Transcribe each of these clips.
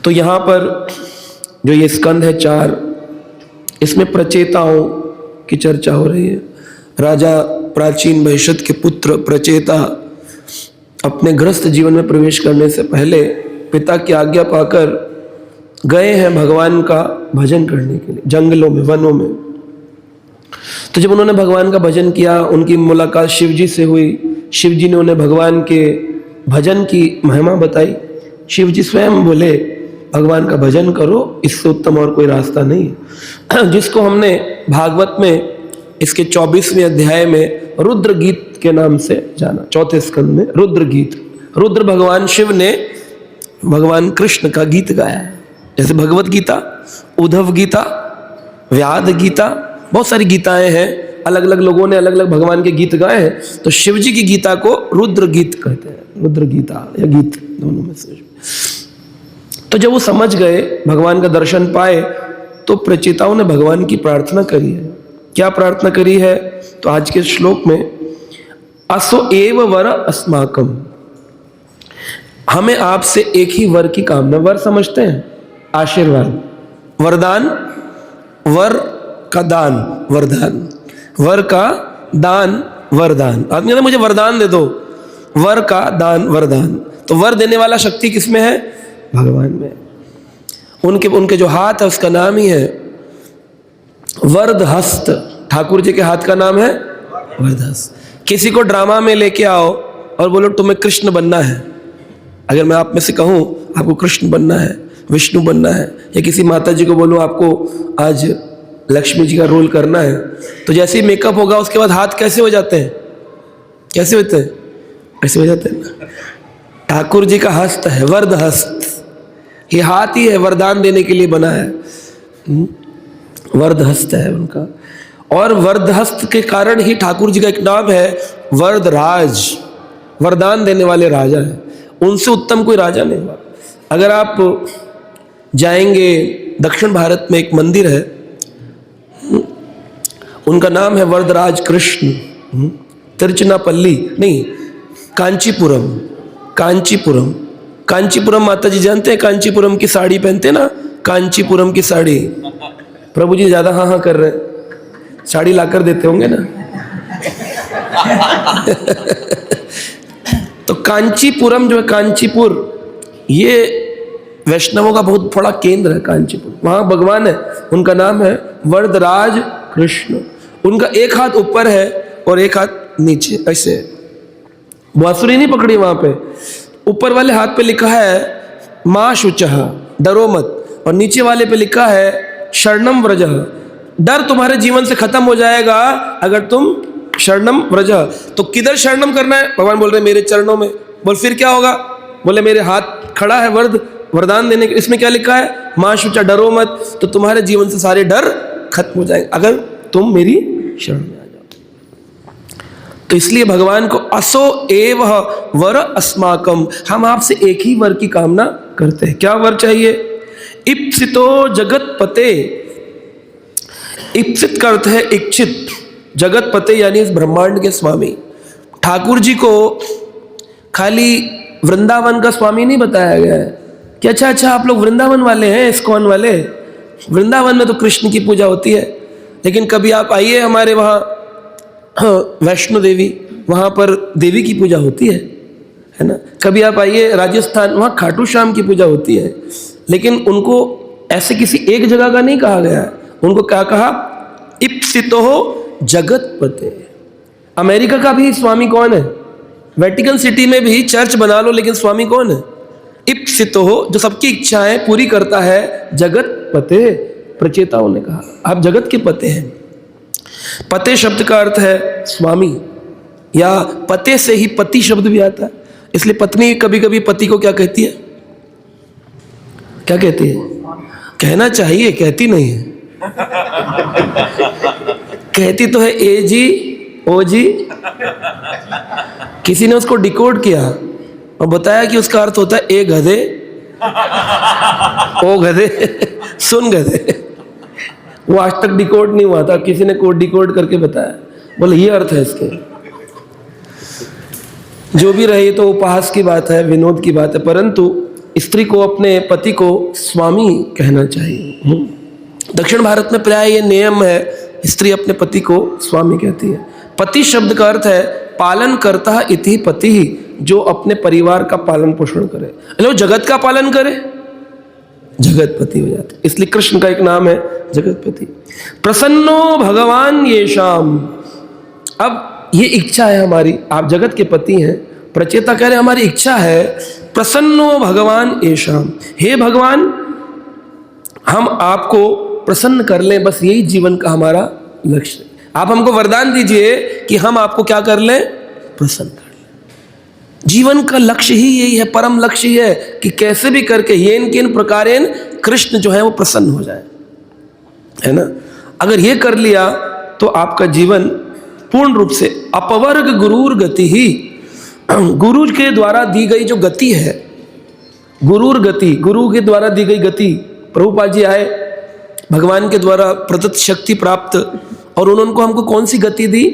तो यहाँ पर जो ये स्कंद है 4, इसमें प्रचेताओं की चर्चा हो रही है। राजा प्राचीन भविष्यत के पुत्र प्रचेता अपने गृहस्थ जीवन में प्रवेश करने से पहले पिता की आज्ञा पाकर गए हैं भगवान का भजन करने के लिए जंगलों में, वनों में। तो जब उन्होंने भगवान का भजन किया, उनकी मुलाकात शिव जी से हुई। शिव जी ने उन्हें भगवान के भजन की महिमा बताई। शिव जी स्वयं बोले भगवान का भजन करो, इससे उत्तम और कोई रास्ता नहीं। जिसको हमने भागवत में इसके 24वें अध्याय में रुद्र गीत के नाम से जाना। 4थे स्कंद में रुद्र गीत, रुद्र भगवान शिव ने भगवान कृष्ण का गीत गाया है। जैसे भगवत गीता, उद्धव गीता, व्याध गीता, बहुत सारी गीताएं हैं, अलग अलग लोगों ने अलग अलग भगवान के गीत गाए हैं। तो शिव जी की गीता को रुद्र गीत कहते हैं, रुद्र गीता या गीत, दोनों में से। तो जब वो समझ गए, भगवान का दर्शन पाए, तो प्रचेताओं ने भगवान की प्रार्थना करी है। क्या प्रार्थना करी है? तो आज के श्लोक में असो एव वर अस्माकम, हमें आपसे एक ही वर की कामना। वर समझते हैं? आशीर्वाद, वरदान, वर का दान, वरदान, वर का दान, वरदान। आदमी कहता मुझे वरदान दे दो, वर का दान, वरदान। तो वर देने वाला शक्ति किसमें है? भगवान में। उनके जो हाथ है उसका नाम ही है वरदहस्त। ठाकुर जी के हाथ का नाम है वरदहस्त। किसी को ड्रामा में लेके आओ और बोलो तुम्हें कृष्ण बनना है, अगर मैं आप में से कहूं आपको कृष्ण बनना है, विष्णु बनना है, या किसी माता जी को बोलो आपको आज लक्ष्मी जी का रोल करना है, तो जैसे ही मेकअप होगा उसके बाद हाथ कैसे हो जाते हैं? कैसे होते हैं? ऐसे हो जाते हैं ना। ठाकुर जी का हस्त है वरदहस्त, ये हाथ ही है वरदान देने के लिए बना है, वरदहस्त है उनका। और वरदहस्त के कारण ही ठाकुर जी का एक नाम है वरदराज, वरदान देने वाले राजा है। उनसे उत्तम कोई राजा नहीं हुआ। अगर आप जाएंगे दक्षिण भारत में एक मंदिर है, उनका नाम है वरदराज कृष्ण, तिरुचिनापल्ली नहीं, कांचीपुरम। कांचीपुरम, कांचीपुरम माता जी जानते हैं? कांचीपुरम की साड़ी पहनते ना, कांचीपुरम की साड़ी। प्रभु जी ज्यादा हाँ हाँ कर रहे हैं, साड़ी लाकर देते होंगे ना। तो कांचीपुरम जो है, कांचीपुर, ये वैष्णवों का बहुत बड़ा केंद्र है कांचीपुर। वहां भगवान है, उनका नाम है वरदराज कृष्ण। उनका एक हाथ ऊपर है और एक हाथ नीचे, ऐसे बांसुरी नहीं पकड़ी वहां पे। ऊपर वाले हाथ पे लिखा है मां शुचः, डरो मत, और नीचे वाले पे लिखा है शरणम व्रजः, डर तुम्हारे जीवन से खत्म हो जाएगा अगर तुम शरणम व्रजः। तो किधर शरणम करना है? भगवान बोल रहे मेरे चरणों में। बोल फिर क्या होगा? बोले मेरे हाथ खड़ा है वरदान देने के। इसमें क्या लिखा है? मां शुचः, डरो मत, तो तुम्हारे जीवन से सारे डर खत्म हो जाएंगे अगर तुम मेरी शरण में आ जाओ। तो इसलिए भगवान को असो एव वर अस्माकम, हम आपसे एक ही वर की कामना करते हैं। क्या वर चाहिए? इप्सितो जगत पते। इप्सित का अर्थ है इच्छित, जगत पते यानी इस ब्रह्मांड के स्वामी। ठाकुर जी को खाली वृंदावन का स्वामी नहीं बताया गया है कि अच्छा आप लोग वृंदावन वाले हैं, इस्कॉन वाले। वृंदावन में तो कृष्ण की पूजा होती है, लेकिन कभी आप आइए हमारे वहाँ वैष्णो देवी, वहाँ पर देवी की पूजा होती है ना। कभी आप आइए राजस्थान, वहाँ खाटू श्याम की पूजा होती है। लेकिन उनको ऐसे किसी एक जगह का नहीं कहा गया है, उनको क्या कहा? इप्सितो जगत पते। अमेरिका का भी स्वामी कौन है? वेटिकन सिटी में भी चर्च बना लो, लेकिन स्वामी कौन है? इप्सितो, जो सबकी इच्छाएं पूरी करता है, जगत पते। प्रचेताओं ने कहा आप जगत के पते हैं। पते शब्द का अर्थ है स्वामी, या पते से ही पति शब्द भी आता है। इसलिए पत्नी कभी कभी पति को क्या कहती है? क्या कहती है? कहना चाहिए, कहती नहीं है। कहती तो है ए जी, ओ जी। किसी ने उसको डिकोड किया और बताया कि उसका अर्थ होता है ए गधे, ओ गधे, सुन गधे। वो आज तक डिकोड नहीं हुआ था, किसी ने कोड डिकोड करके बताया, बोले ये अर्थ है इसके। जो भी रहे तो उपहास की बात है, विनोद की बात है, परंतु स्त्री को अपने पति को स्वामी कहना चाहिए। दक्षिण भारत में प्राय ये नियम है, स्त्री अपने पति को स्वामी कहती है। पति शब्द का अर्थ है पालन करता इति पति ही, जो अपने परिवार का पालन पोषण करे, जो जगत का पालन करे जगतपति हो जाते। इसलिए कृष्ण का एक नाम है जगतपति। प्रसन्नो भगवान येषाम, अब ये इच्छा है हमारी, आप जगत के पति हैं, प्रचेता कह रहे हमारी इच्छा है प्रसन्नो भगवान येषाम, हे भगवान हम आपको प्रसन्न कर लें, बस यही जीवन का हमारा लक्ष्य है। आप हमको वरदान दीजिए कि हम आपको क्या कर लें, प्रसन्न कर लें। जीवन का लक्ष्य ही यही है, परम लक्ष्य ही है कि कैसे भी करके येन केन प्रकारेण कृष्ण जो है वो प्रसन्न हो जाए, है ना। अगर ये कर लिया तो आपका जीवन पूर्ण रूप से अपवर्ग गुरूर गति ही, गुरु के द्वारा दी गई जो गति है, गुरूर गति, गुरु के द्वारा दी गई गति। प्रभुपाद जी आए, भगवान के द्वारा प्रदत्त शक्ति प्राप्त, और उन्होंने हमको कौन सी गति दी,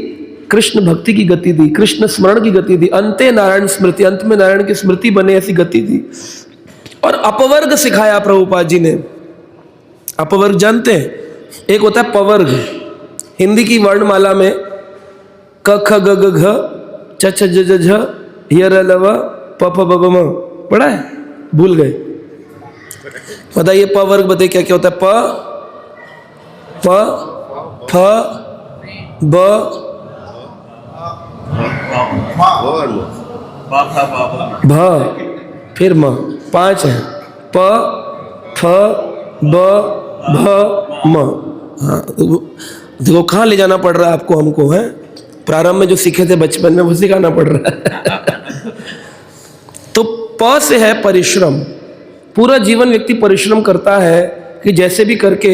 कृष्ण भक्ति की गति दी, कृष्ण स्मरण की गति दी, अंते नारायण स्मृति, अंत में नारायण की स्मृति बने ऐसी गति दी। और अपवर्ग सिखाया प्रभुपाद जी ने। अपवर्ग जानते हैं, एक होता है पवर्ग, हिंदी की वर्णमाला में क ख ग घ घ च छ ज ज झ य र ल व प फ ब ब म, पढ़ा है, भूल गए, बताइए पवर्ग बताइए क्या क्या होता है। प फ ब भ फिर म, 5 है, प फ ब भ म। हाँ देखो कहाँ ले जाना पड़ रहा है आपको, हमको है प्रारंभ में जो सीखे थे बचपन में वो सिखाना पड़ रहा है। तो प से है परिश्रम, पूरा जीवन व्यक्ति परिश्रम करता है कि जैसे भी करके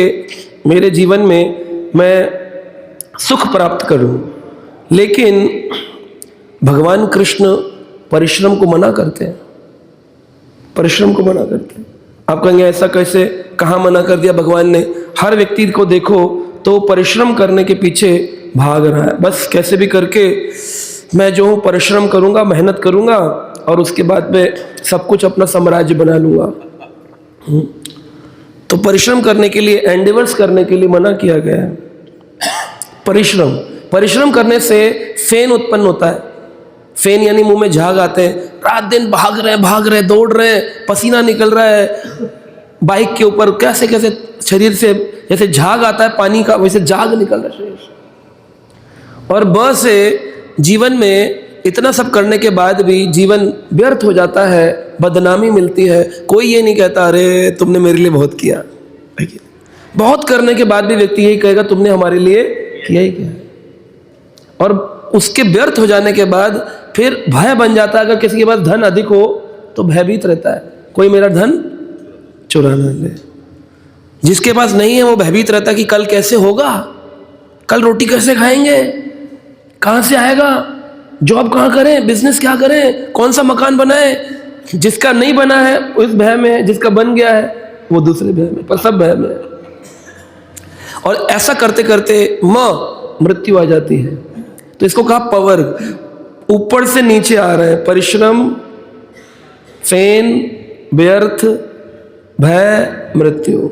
मेरे जीवन में मैं सुख प्राप्त करूं, लेकिन भगवान कृष्ण परिश्रम को मना करते हैं, परिश्रम को मना करते हैं। आप कहेंगे ऐसा कैसे, कहाँ मना कर दिया भगवान ने। हर व्यक्ति को देखो तो परिश्रम करने के पीछे भाग रहा है, बस कैसे भी करके मैं जो हूँ परिश्रम करूँगा, मेहनत करूँगा और उसके बाद में सब कुछ अपना साम्राज्य बना लूँगा। तो परिश्रम करने के लिए, एंडेवर्स करने के लिए मना किया गया है। परिश्रम, परिश्रम करने से फेन उत्पन्न होता है। फेन यानी मुंह में झाग आते हैं, रात दिन भाग रहे दौड़ रहे, पसीना निकल रहा है बाइक के ऊपर, कैसे कैसे शरीर से जैसे झाग आता है पानी का, वैसे झाग निकल रहा है शरीर से। और ब से जीवन में इतना सब करने के बाद भी जीवन व्यर्थ हो जाता है, बदनामी मिलती है। कोई ये नहीं कहता अरे तुमने मेरे लिए बहुत किया, बहुत करने के बाद भी व्यक्ति यही कहेगा तुमने हमारे लिए किया ही क्या। और उसके व्यर्थ हो जाने के बाद फिर भय बन जाता है। अगर किसी के पास धन अधिक हो तो भयभीत रहता है, कोई मेरा धन चुरा ना ले। जिसके पास नहीं है वो भयभीत रहता है कि कल कैसे होगा, कल रोटी कैसे खाएंगे, कहाँ से आएगा, जॉब कहाँ करें, बिजनेस क्या करें, कौन सा मकान बनाए। जिसका नहीं बना है उस भय में है, जिसका बन गया है वो दूसरे भय में, पर सब भय में है। और ऐसा करते करते मृत्यु आ जाती है। तो इसको कहा पवर्ग, ऊपर से नीचे आ रहे हैं, परिश्रम, फेन, व्यर्थ, भय, मृत्यु।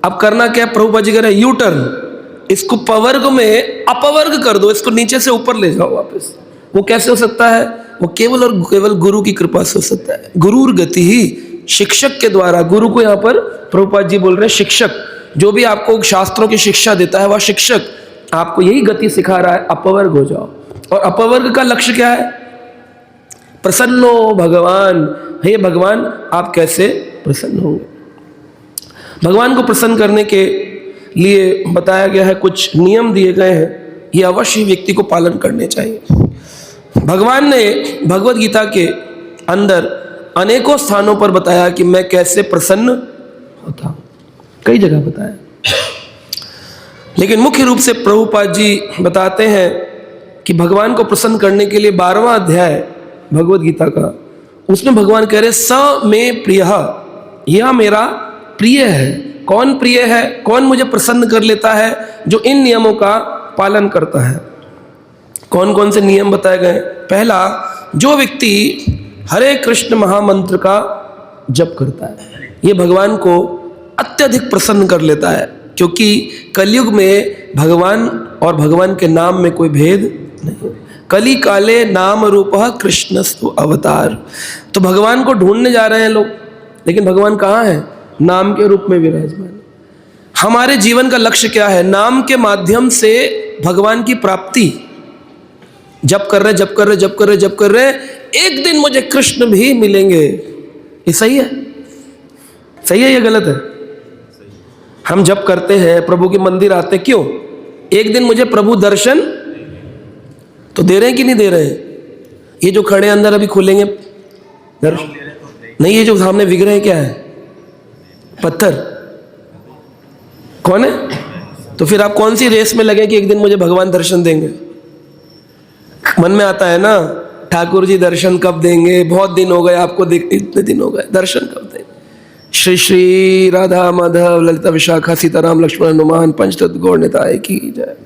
अब करना क्या, प्रभुपाद जी कह रहे हैं यू टर्न, इसको पवर्ग में अपवर्ग कर दो, इसको नीचे से ऊपर ले जाओ वापस। वो कैसे हो सकता है, वो केवल और केवल गुरु की कृपा से हो सकता है। गुरूर गति ही, शिक्षक के द्वारा। गुरु को यहाँ पर प्रभुपाद जी बोल रहे हैं शिक्षक, जो भी आपको शास्त्रों की शिक्षा देता है वह शिक्षक आपको यही गति सिखा रहा है, अपवर्ग हो जाओ। और अपवर्ग का लक्ष्य क्या है, प्रसन्नो भगवान, हे भगवान आप कैसे प्रसन्न होंगे। भगवान को प्रसन्न करने के लिए बताया गया है, कुछ नियम दिए गए हैं, ये अवश्य व्यक्ति को पालन करने चाहिए। भगवान ने भगवत गीता के अंदर अनेकों स्थानों पर बताया कि मैं कैसे प्रसन्न होता हूं, कई जगह बताया। लेकिन मुख्य रूप से प्रभुपाद जी बताते हैं कि भगवान को प्रसन्न करने के लिए 12वां अध्याय भगवत गीता का, उसमें भगवान कह रहे स में प्रिय, यह मेरा प्रिय है। कौन प्रिय है, कौन मुझे प्रसन्न कर लेता है, जो इन नियमों का पालन करता है। कौन कौन से नियम बताए गए। पहला, जो व्यक्ति हरे कृष्ण महामंत्र का जप करता है, ये भगवान को अत्यधिक प्रसन्न कर लेता है, क्योंकि कलयुग में भगवान और भगवान के नाम में कोई भेद नहीं। कली काले नाम रूपः कृष्णस्तु अवतार। तो भगवान को ढूंढने जा रहे हैं लोग, लेकिन भगवान कहाँ है? नाम के रूप में विराजमान। हमारे जीवन का लक्ष्य क्या है? नाम के माध्यम से भगवान की प्राप्ति। जप कर रहे जप कर रहे जप कर रहे जप कर रहे, एक दिन मुझे कृष्ण भी मिलेंगे। ये सही है? सही है या गलत है? हम जप करते हैं, प्रभु के मंदिर आते, क्यों? एक दिन मुझे प्रभु दर्शन तो दे रहे हैं कि नहीं दे रहे हैं? ये जो खड़े अंदर अभी खुलेंगे दर्शन नहीं, ये जो सामने विग्रह क्या है? पत्थर। कौन है? तो फिर आप कौन सी रेस में लगे कि एक दिन मुझे भगवान दर्शन देंगे? मन में आता है ना, ठाकुर जी दर्शन कब देंगे? बहुत दिन हो गए आपको इतने दिन हो गए, दर्शन कब देंगे? श्री श्री राधा माधव ललिता विशाखा सीताराम लक्ष्मण हनुमान पंचतत्व गौर निताय की जय।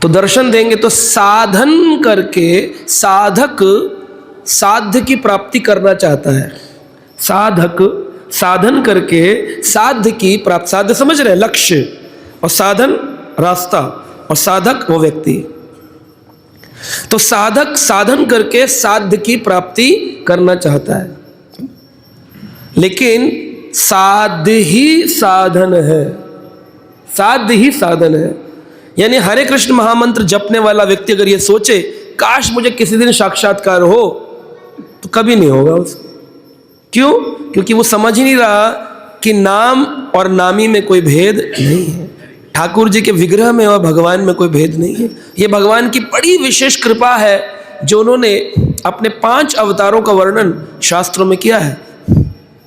तो दर्शन देंगे तो साधन करके साधक साध्य की प्राप्ति करना चाहता है। साधक साधन करके साध्य की प्राप्ति, साध्य समझ रहे हैं? लक्ष्य, और साधन रास्ता, और साधक वो व्यक्ति। तो साधक साधन करके साध्य की प्राप्ति करना चाहता है, लेकिन साध्य ही साधन है। साध्य ही साधन है। यानी हरे कृष्ण महामंत्र जपने वाला व्यक्ति अगर ये सोचे काश मुझे किसी दिन साक्षात्कार हो, तो कभी नहीं होगा उसको। क्यों? क्योंकि वो समझ ही नहीं रहा कि नाम और नामी में कोई भेद नहीं है, ठाकुर जी के विग्रह में और भगवान में कोई भेद नहीं है। ये भगवान की बड़ी विशेष कृपा है जो उन्होंने अपने 5 अवतारों का वर्णन शास्त्रों में किया है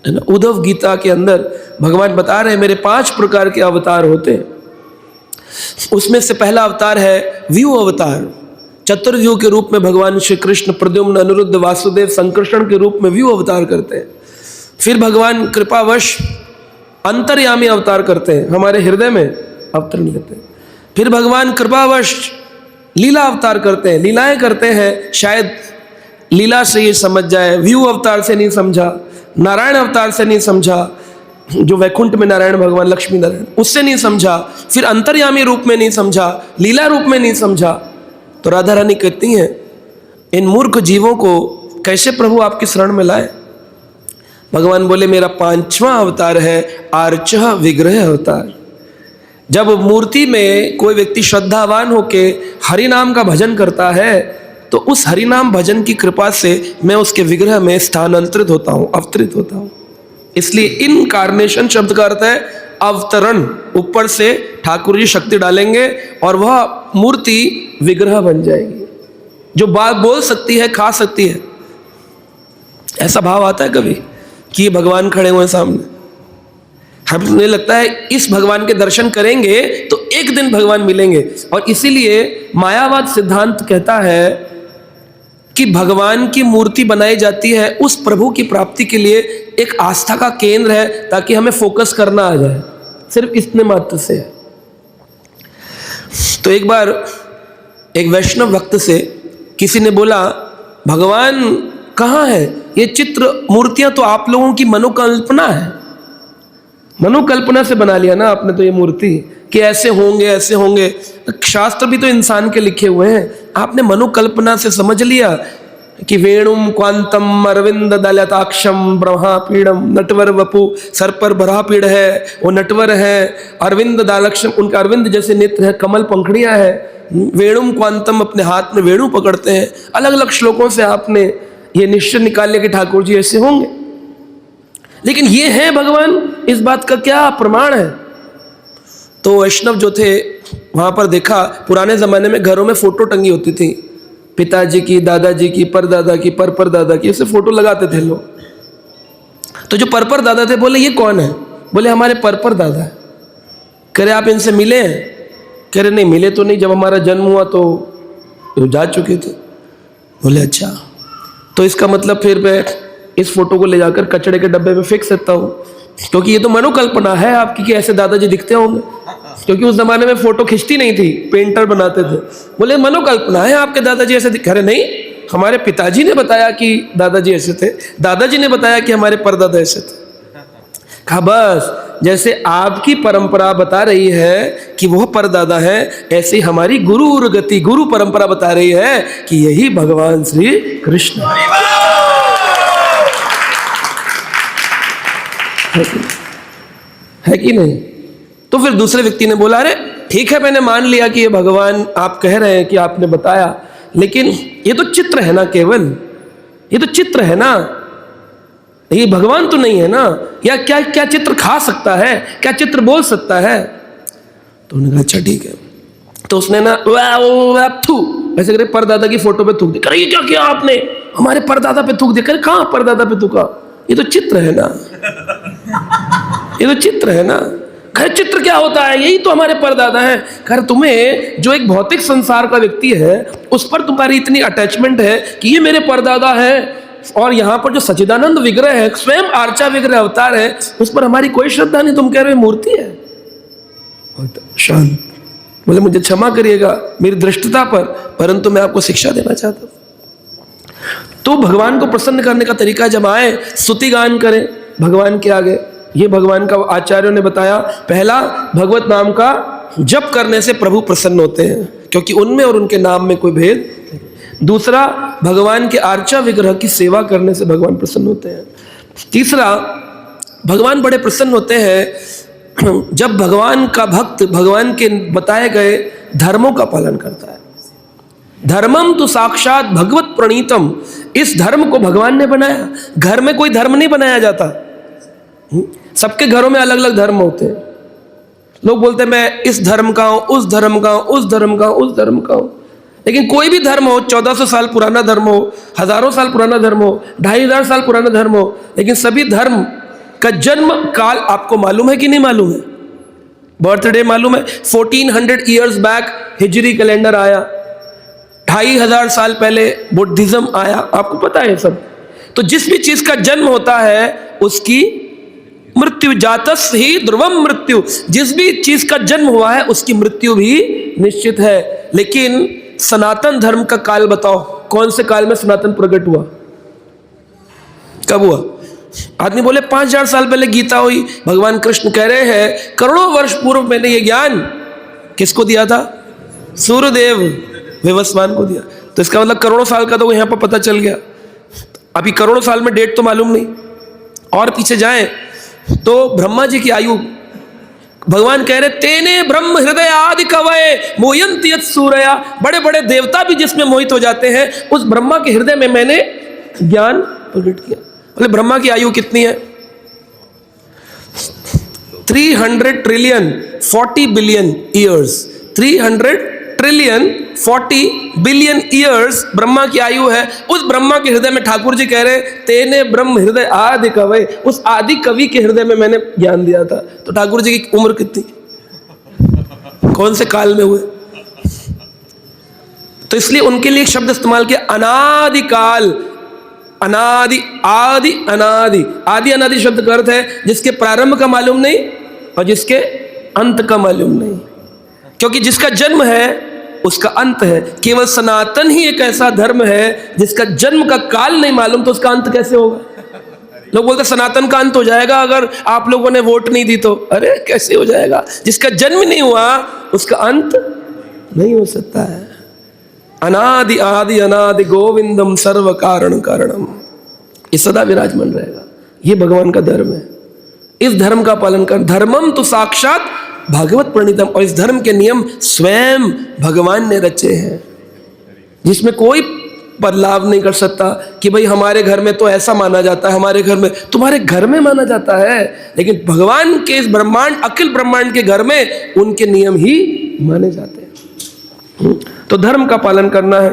ना। उद्धव गीता के अंदर भगवान बता रहे हैं मेरे 5 प्रकार के अवतार होते हैं। उसमें से पहला अवतार है व्यू अवतार। चतुर्व्यूह के रूप में भगवान श्री कृष्ण प्रद्युम्न अनिरुद्ध वासुदेव संकर्षण के रूप में व्यू अवतार करते हैं। फिर भगवान कृपावश अंतर्यामी अवतार करते हैं, हमारे हृदय में अवतरण लेते हैं। फिर भगवान कृपावश लीला अवतार करते हैं, लीलाएं करते हैं। शायद लीला से ये समझ जाए, व्यू अवतार से नहीं समझा, नारायण अवतार से नहीं समझा, जो वैकुंठ में नारायण भगवान लक्ष्मी नारायण, उससे नहीं समझा। फिर अंतर्यामी रूप में नहीं समझा, लीला रूप में नहीं समझा। तो राधा रानी कहती हैं इन मूर्ख जीवों को कैसे प्रभु आपकी शरण में लाए? भगवान बोले मेरा 5वां अवतार है आर्चः विग्रह अवतार। जब मूर्ति में कोई व्यक्ति श्रद्धावान होके हरि नाम का भजन करता है तो उस हरि नाम भजन की कृपा से मैं उसके विग्रह में स्थानांतरित होता हूँ, अवतरित होता हूँ। इसलिए इनकार्नेशन शब्द का अर्थ है अवतरण। ऊपर से ठाकुर जी शक्ति डालेंगे और वह मूर्ति विग्रह बन जाएगी, जो बात बोल सकती है, खा सकती है। ऐसा भाव आता है कभी कि ये भगवान खड़े हुए सामने? हमें लगता है इस भगवान के दर्शन करेंगे तो एक दिन भगवान मिलेंगे। और इसीलिए मायावाद सिद्धांत कहता है कि भगवान की मूर्ति बनाई जाती है उस प्रभु की प्राप्ति के लिए, एक आस्था का केंद्र है, ताकि हमें फोकस करना आ जाए, सिर्फ इतने मात्र से। तो एक बार एक वैष्णव भक्त से किसी ने बोला भगवान कहाँ है? ये चित्र मूर्तियां तो आप लोगों की मनोकल्पना है, मनोकल्पना से बना लिया ना आपने तो ये मूर्ति कि ऐसे होंगे ऐसे होंगे। शास्त्र भी तो इंसान के लिखे हुए हैं, आपने मनोकल्पना से समझ लिया कि वेणुम क्वांतम अरविंद दलताक्षम ब्रह्मापीड़म, नटवर वपु, सर पर बरापीड़ है, वो नटवर है। अरविंद दालक्षम, उनका अरविंद जैसे नेत्र है, कमल पंखड़ियां है। वेणुम क्वांतम, अपने हाथ में वेणु पकड़ते हैं। अलग अलग श्लोकों से आपने ये निश्चय निकाल लिया कि ठाकुर जी ऐसे होंगे। लेकिन ये है भगवान, इस बात का क्या प्रमाण है? तो वैष्णव जो थे वहां पर देखा, पुराने जमाने में घरों में फोटो टंगी होती थी, पिताजी की, दादाजी की, परदादा की, पर दादा की, ऐसे फोटो लगाते थे लोग। तो जो पर दादा थे बोले ये कौन है? बोले हमारे पर दादा है। कह रहे आप इनसे मिले हैं? कह रहे नहीं मिले तो नहीं, जब हमारा जन्म हुआ तो जा चुके थे। बोले अच्छा, तो इसका मतलब फिर मैं इस फोटो को ले जाकर कचड़े के डब्बे में फेंक सकता हूँ, क्योंकि ये तो मनोकल्पना है आपकी कि ऐसे दादाजी दिखते होंगे। क्योंकि उस जमाने में फोटो खिंचती नहीं थी, पेंटर बनाते थे। बोले मनोकल्पना है आपके दादाजी ऐसे दिख रहे। नहीं, हमारे पिताजी ने बताया कि दादाजी ऐसे थे, दादाजी ने बताया कि हमारे परदादा ऐसे थे। कहा बस जैसे आपकी परंपरा बता रही है कि वह परदादा है, ऐसे ही हमारी गुरु गति गुरु परंपरा बता रही है कि यही भगवान श्री कृष्ण है कि नहीं। तो फिर दूसरे व्यक्ति ने बोला अरे ठीक है, मैंने मान लिया कि ये भगवान आप कह रहे हैं कि आपने बताया, लेकिन ये तो चित्र है ना, केवल ये तो चित्र है ना, ये भगवान तो नहीं है ना। या क्या क्या चित्र खा सकता है, क्या चित्र बोल सकता है? तो उन्होंने कहा अच्छा ठीक है। तो उसने ना थू ऐसे करे परदादा की फोटो पे थूक दिया। ये क्या किया आपने, हमारे परदादा पे थूक दिया। कहां परदादा पे थूका, ये तो चित्र है ना, ये तो चित्र है ना। खैर चित्र क्या होता है, यही तो हमारे परदादा है। खैर तुम्हें जो एक भौतिक संसार का व्यक्ति है उस पर तुम्हारी इतनी अटैचमेंट है कि ये मेरे परदादा है, और यहाँ पर जो सच्चिदानंद विग्रह है, स्वयं आर्चा विग्रह अवतार है, उस पर हमारी कोई श्रद्धा नहीं, तुम कह रहे हो मूर्ति है। शांत बोले मुझे क्षमा करिएगा मेरी दृष्टता पर, परंतु मैं आपको शिक्षा देना चाहता हूं। तो भगवान को प्रसन्न करने का तरीका जब आए, स्तुति गान करें भगवान के आगे। ये भगवान का आचार्यों ने बताया, पहला भगवत नाम का जप करने से प्रभु प्रसन्न होते हैं, क्योंकि उनमें और उनके नाम में कोई भेद नहीं। दूसरा, भगवान के आर्चा विग्रह की सेवा करने से भगवान प्रसन्न होते हैं। तीसरा, भगवान बड़े प्रसन्न होते हैं जब भगवान का भक्त भगवान के बताए गए धर्मों का पालन करता है। धर्मम तो साक्षात भगवत प्रणीतम, इस धर्म को भगवान ने बनाया। घर में कोई धर्म नहीं बनाया जाता, सबके घरों में अलग अलग धर्म होते हैं। लोग बोलते हैं मैं इस धर्म का हूं, उस धर्म का हूं, उस धर्म का हूं, उस धर्म का हूं। लेकिन कोई भी धर्म हो, 1400 साल पुराना धर्म हो, हजारों साल पुराना धर्म हो, 2500 साल पुराना धर्म हो, लेकिन सभी धर्म का जन्म काल आपको मालूम है कि नहीं मालूम है? बर्थडे मालूम है? 1400 ईयर्स बैक हिजरी कैलेंडर आया, 2500 साल पहले बुद्धिज्म आया, आपको पता है सब। तो जिस भी चीज का जन्म होता है उसकी मृत्यु, जातस ही ध्रुवम मृत्यु, जिस भी चीज का जन्म हुआ है उसकी मृत्यु भी निश्चित है। लेकिन सनातन धर्म का काल बताओ, कौन से काल में सनातन प्रकट हुआ, कब हुआ? आदमी बोले 5000 साल पहले गीता हुई। भगवान कृष्ण कह रहे हैं करोड़ों वर्ष पूर्व मैंने ये ज्ञान किसको दिया था? सूर्यदेव विवस्वान को दिया। तो इसका मतलब करोड़ों साल का तो यहां पर पता चल गया। अभी करोड़ों साल में डेट तो मालूम नहीं। और पीछे जाएं तो ब्रह्मा जी की आयु भगवान कह रहे तेने ब्रह्म हृदय आदि कवये मोयंति यत् सूरया, बड़े बड़े देवता भी जिसमें मोहित हो जाते हैं, उस ब्रह्मा के हृदय में मैंने ज्ञान प्रकट किया। बोले ब्रह्मा की आयु कितनी है? 300 trillion 40 billion years, 300 trillion 40 billion years Brahma की आयु है। उस ब्रह्मा के हृदय में ठाकुर जी कह रहे तेने ब्रह्म हृदय आदि कवि, उस आदि कवि के हृदय में मैंने ज्ञान दिया था। तो ठाकुर जी की उम्र कितनी, कौन से काल में हुए? तो इसलिए उनके लिए एक शब्द इस्तेमाल किया अनादि काल। अनादि, आदि अनादि, आदि अनादि शब्द का अर्थ है जिसके प्रारंभ का मालूम नहीं और जिसके अंत का मालूम नहीं, क्योंकि जिसका जन्म है उसका अंत है। केवल सनातन ही एक ऐसा धर्म है जिसका जन्म का काल नहीं मालूम, तो उसका अंत कैसे होगा? लोग बोलते सनातन का अंत हो जाएगा अगर आप लोगों ने वोट नहीं दी तो। अरे कैसे हो जाएगा? जिसका जन्म नहीं हुआ उसका अंत नहीं हो सकता है। अनादि आदि अनादि गोविंदम सर्व कारण कारणम, ये सदा विराजमान रहेगा। ये भगवान का धर्म है। इस धर्म का पालन कर, धर्मम तो साक्षात भागवत प्रणीतम, और इस धर्म के नियम स्वयं भगवान ने रचे हैं, जिसमें कोई बदलाव नहीं कर सकता कि भाई हमारे घर में तो ऐसा माना जाता है, हमारे घर में, तुम्हारे घर में माना जाता है, लेकिन भगवान के इस ब्रह्मांड अखिल ब्रह्मांड के घर में उनके नियम ही माने जाते हैं। तो धर्म का पालन करना है।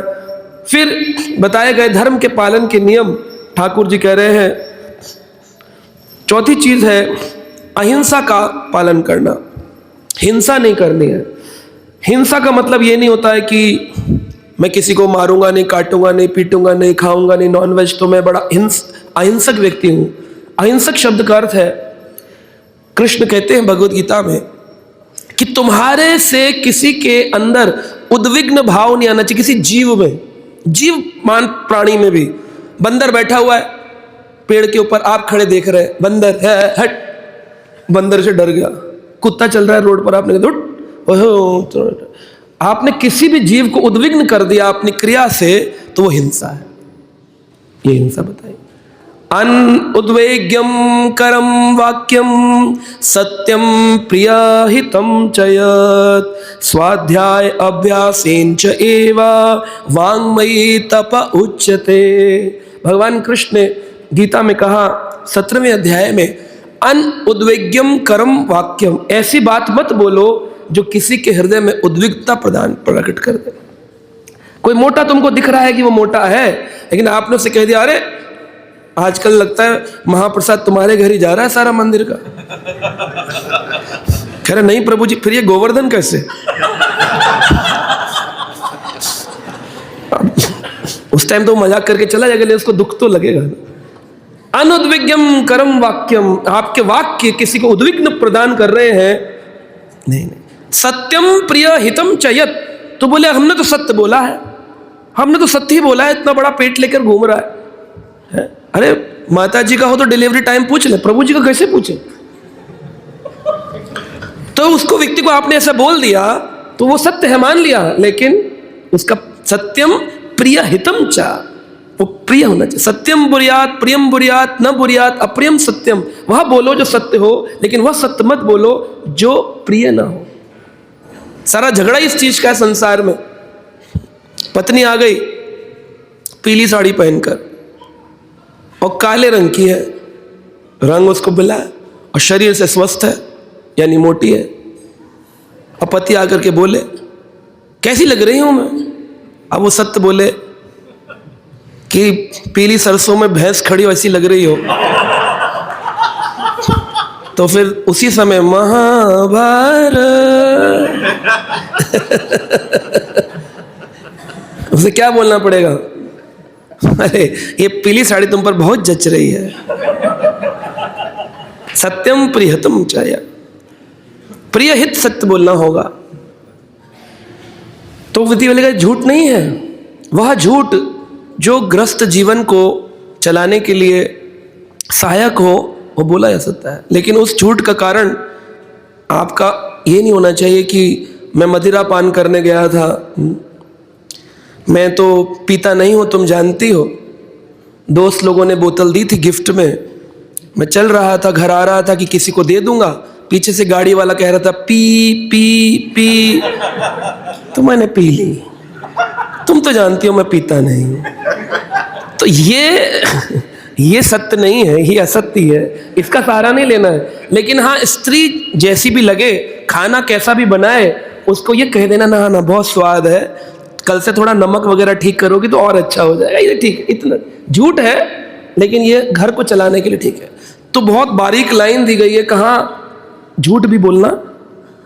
फिर बताए गए धर्म के पालन के नियम ठाकुर जी कह रहे हैं, चौथी चीज है अहिंसा का पालन करना। हिंसा नहीं करनी है। हिंसा का मतलब ये नहीं होता है कि मैं किसी को मारूंगा नहीं, काटूंगा नहीं, पीटूंगा नहीं, खाऊंगा नहीं नॉनवेज, तो मैं बड़ा अहिंसक व्यक्ति हूं। अहिंसक शब्द का अर्थ है, कृष्ण कहते हैं भगवद गीता में कि तुम्हारे से किसी के अंदर उद्विग्न भाव नहीं आना चाहिए, किसी जीव में। जीवमान प्राणी में भी। बंदर बैठा हुआ है पेड़ के ऊपर, आप खड़े देख रहे हैं, बंदर है, हट, बंदर से डर गया। कुत्ता चल रहा है रोड पर, आपने कहा आपने किसी भी जीव को उद्विग्न कर दिया अपनी क्रिया से, तो वो हिंसा है। ये हिंसा बताइए। अनुद्वेग्यम करम वाक्यम सत्यम प्रियहितम च यत् स्वाध्याय अभ्यासेन च एवा वाङ्मयी तप उच्यते। भगवान कृष्ण ने गीता में कहा 17वें अध्याय में, अनुद्वेग्यम करम वाक्यम, ऐसी बात मत बोलो जो किसी के हृदय में उद्विग्नता प्रकट कर दे। कोई मोटा तुमको दिख रहा है कि वो मोटा है, लेकिन आपने उसे कह दिया, अरे आजकल लगता है महाप्रसाद तुम्हारे घर ही जा रहा है सारा मंदिर का। कह रहे नहीं प्रभु जी, फिर ये गोवर्धन कैसे? उस टाइम तो मजाक करके चला जाएगा, लेकिन उसको दुख तो लगेगा। अनुद्विग्यम करम वाक्यम, आपके वाक्य किसी को उद्विग्न प्रदान कर रहे हैं। नहीं नहीं, सत्यम प्रिय हितम चयत, तो बोले हमने तो सत्य बोला है, हमने तो सत्य ही बोला है, इतना बड़ा पेट लेकर घूम रहा है। अरे माता जी का हो तो डिलीवरी टाइम पूछ ले, प्रभु जी का कैसे पूछे? तो उसको व्यक्ति को आपने ऐसा बोल दिया तो वो सत्य है, मान लिया, लेकिन उसका सत्यम प्रिय हितम चा, वो प्रिय होना चाहिए। सत्यम बुरियात प्रियम बुरियात न बुरियात अप्रियम सत्यम, वह बोलो जो सत्य हो, लेकिन वह सत्य मत बोलो जो प्रिय ना हो। सारा झगड़ा इस चीज का है संसार में। पत्नी आ गई पीली साड़ी पहनकर और काले रंग की है, रंग उसको मिला है और शरीर से स्वस्थ है यानी मोटी है, और पति आकर के बोले कैसी लग रही हूं मैं? अब वो सत्य बोले कि पीली सरसों में भैंस खड़ी वैसी लग रही हो। तो फिर उसी समय महाभारत उसे क्या बोलना पड़ेगा? अरे ये पीली साड़ी तुम पर बहुत जच रही है। सत्यम प्रियहितम च, प्रियहित सत्य बोलना होगा। तो विधि वाले का झूठ नहीं है, वह झूठ जो ग्रस्त जीवन को चलाने के लिए सहायक हो वो बोला जा सकता है। लेकिन उस झूठ का कारण आपका ये नहीं होना चाहिए कि मैं मदिरा पान करने गया था, मैं तो पीता नहीं हूँ, तुम जानती हो। दोस्त लोगों ने बोतल दी थी गिफ्ट में, मैं चल रहा था, घर आ रहा था कि किसी को दे दूंगा, पीछे से गाड़ी वाला कह रहा था पी पी पी, तो मैंने पी ली। तुम तो जानती हो मैं पीता नहीं हूँ। तो ये सत्य नहीं है, ये असत्य है, इसका सहारा नहीं लेना है। लेकिन हाँ, स्त्री जैसी भी लगे, खाना कैसा भी बनाए, उसको ये कह देना ना ना बहुत स्वाद है, कल से थोड़ा नमक वगैरह ठीक करोगी तो और अच्छा हो जाएगा, ये ठीक है। इतना झूठ है लेकिन ये घर को चलाने के लिए ठीक है। तो बहुत बारीक लाइन दी गई है, कहाँ झूठ भी बोलना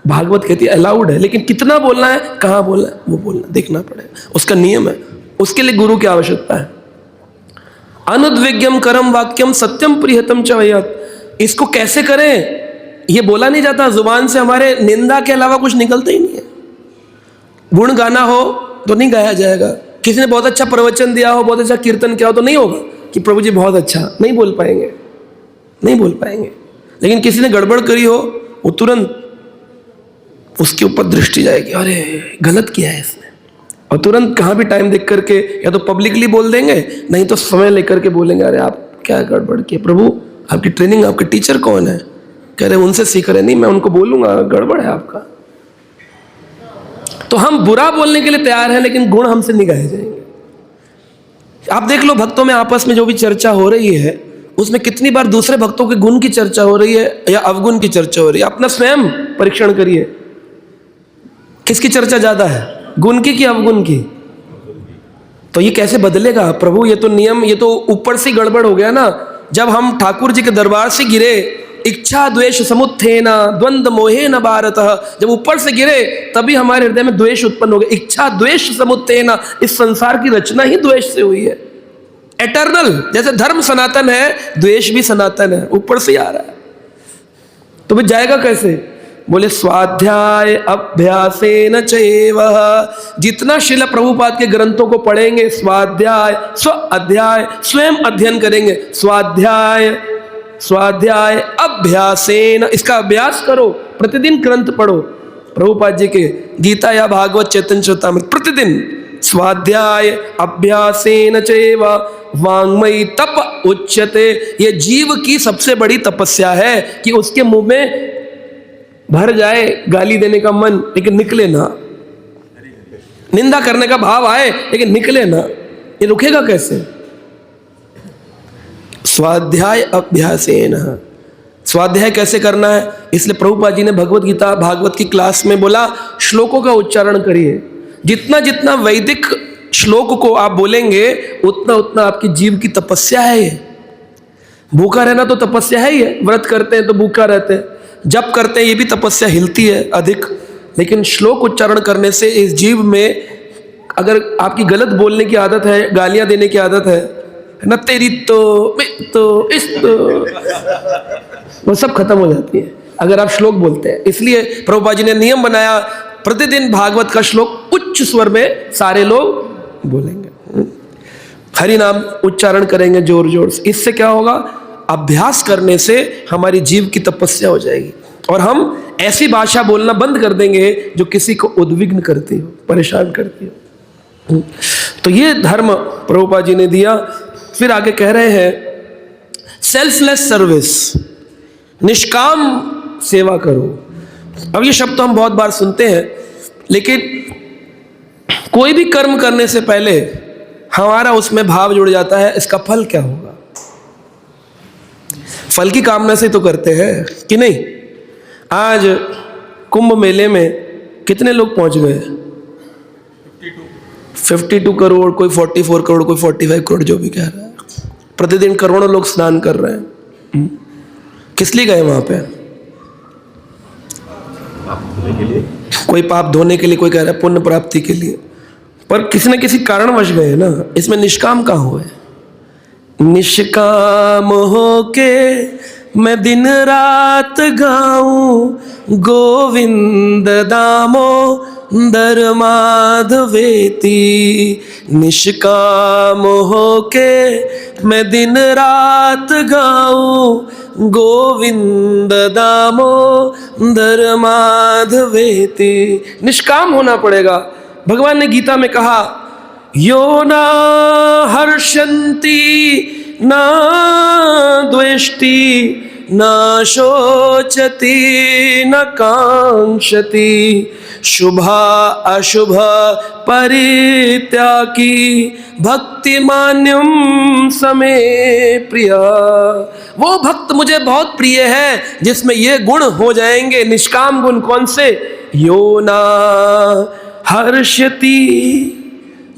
भागवत कहती है अलाउड है, लेकिन कितना बोलना है, कहाँ बोलना है, वो बोलना देखना पड़ेगा, उसका नियम है। उसके लिए गुरु की आवश्यकता है। अनुद्विग्यम करम वाक्यम सत्यम प्रियतम च वयत्, इसको कैसे करें ये बोला नहीं जाता जुबान से, हमारे निंदा के अलावा कुछ निकलता ही नहीं है। गुण गाना हो तो नहीं गाया जाएगा, किसी ने बहुत अच्छा प्रवचन दिया हो, बहुत अच्छा कीर्तन किया हो तो नहीं होगा कि प्रभु जी बहुत अच्छा, नहीं बोल पाएंगे, नहीं बोल पाएंगे। लेकिन किसी ने गड़बड़ करी हो, वो तुरंत उसके ऊपर दृष्टि जाएगी, अरे गलत किया है इसने, और तुरंत कहाँ भी टाइम देख करके या तो पब्लिकली बोल देंगे, नहीं तो समय लेकर के बोलेंगे अरे आप क्या गड़बड़ किए, प्रभु आपकी ट्रेनिंग, आपके टीचर कौन है? कह रहे उनसे सीख रहे। नहीं, मैं उनको बोलूंगा गड़बड़ है आपका। तो हम बुरा बोलने के लिए तैयार हैं, लेकिन गुण हमसे नहीं गाए जाएंगे। आप देख लो भक्तों में आपस में जो भी चर्चा हो रही है, उसमें कितनी बार दूसरे भक्तों के गुण की चर्चा हो रही है या अवगुण की चर्चा हो रही है। अपना स्वयं परीक्षण करिए, किसकी चर्चा ज्यादा है, गुण की कि अवगुण की? तो ये कैसे बदलेगा प्रभु? ये तो नियम, ये तो ऊपर से गड़बड़ हो गया ना। जब हम ठाकुर जी के दरबार से गिरे, इच्छा द्वेष समुत्थेन द्वंद्व मोहेन भारतः, जब ऊपर से गिरे तभी हमारे हृदय में द्वेष उत्पन्न हो गया। इच्छा द्वेष समुत्थेन, इस संसार की रचना ही द्वेष से हुई है। एटर्नल, जैसे धर्म सनातन है, द्वेष भी सनातन है, ऊपर से आ रहा है। तो भी जाएगा कैसे? बोले स्वाध्याय अभ्यासेन चैव। जितना श्रील प्रभुपाद के ग्रंथों को पढ़ेंगे, स्वाध्याय स्व अध्याय स्वयं अध्ययन करेंगे, स्वाध्याय स्वाध्याय अभ्यासेन, इसका अभ्यास करो, प्रतिदिन ग्रंथ पढ़ो प्रभुपाद जी के, गीता या भागवत चैतन्य चरितामृत, प्रतिदिन स्वाध्याय अभ्यासेन चैव वाङ्मयी तप उच्यते। ये जीव की सबसे बड़ी तपस्या है कि उसके मुंह में भर जाए गाली देने का मन, लेकिन निकले ना, निंदा करने का भाव आए लेकिन निकले ना, ये रुकेगा कैसे? स्वाध्याय अभ्यासेन। स्वाध्याय कैसे करना है? इसलिए प्रभुपाद जी ने भगवत गीता भागवत की क्लास में बोला श्लोकों का उच्चारण करिए। जितना जितना वैदिक श्लोक को आप बोलेंगे उतना उतना आपकी जीव की तपस्या है। ये भूखा रहना तो तपस्या है ही है, व्रत करते हैं तो भूखा रहते हैं, जप करते हैं ये भी तपस्या हिलती है अधिक, लेकिन श्लोक उच्चारण करने से इस जीव में, अगर आपकी गलत बोलने की आदत है, गालियां देने की आदत है ना, तेरी तो इस तो, वो सब खत्म हो जाती है अगर आप श्लोक बोलते हैं। इसलिए प्रभुपाद जी ने नियम बनाया, प्रतिदिन भागवत का श्लोक उच्च स्वर में सारे लोग बोलेंगे, हरि नाम उच्चारण करेंगे जोर जोर से। इससे क्या होगा? अभ्यास करने से हमारी जीव की तपस्या हो जाएगी और हम ऐसी भाषा बोलना बंद कर देंगे जो किसी को उद्विग्न करती हो, परेशान करती हो। तो ये धर्म प्रभुपाद जी ने दिया। फिर आगे कह रहे हैं सेल्फलेस सर्विस, निष्काम सेवा करो। अब ये शब्द तो हम बहुत बार सुनते हैं, लेकिन कोई भी कर्म करने से पहले हमारा उसमें भाव जुड़ जाता है, इसका फल क्या होगा? फल की कामना से तो करते हैं कि नहीं? आज कुंभ मेले में कितने लोग पहुंच गए? 52 करोड़, कोई 44 करोड़, कोई 45 करोड़, जो भी कह रहा है। प्रतिदिन करोड़ों लोग स्नान कर रहे हैं। किस लिए गए वहां पे? कोई पाप धोने के लिए, कोई कह रहा है पुण्य प्राप्ति के लिए, पर किसी न किसी कारणवश गए ना। इसमें निष्काम कहाँ हुए? निष्काम होके मैं दिन रात गाऊं गोविंद दामोदर माधवेती। निष्काम होके मैं दिन रात गाऊं गोविंद दामोदर माधवेती। निष्काम होना पड़ेगा। भगवान ने गीता में कहा यो न हर्षन्ति न द्वेष्टि न शोचति न कांक्षति शुभा अशुभ परित्यागी भक्ति मान्यम समे प्रिय। वो भक्त मुझे बहुत प्रिय है जिसमें ये गुण हो जाएंगे। निष्काम गुण कौन से? यो न हर्षति,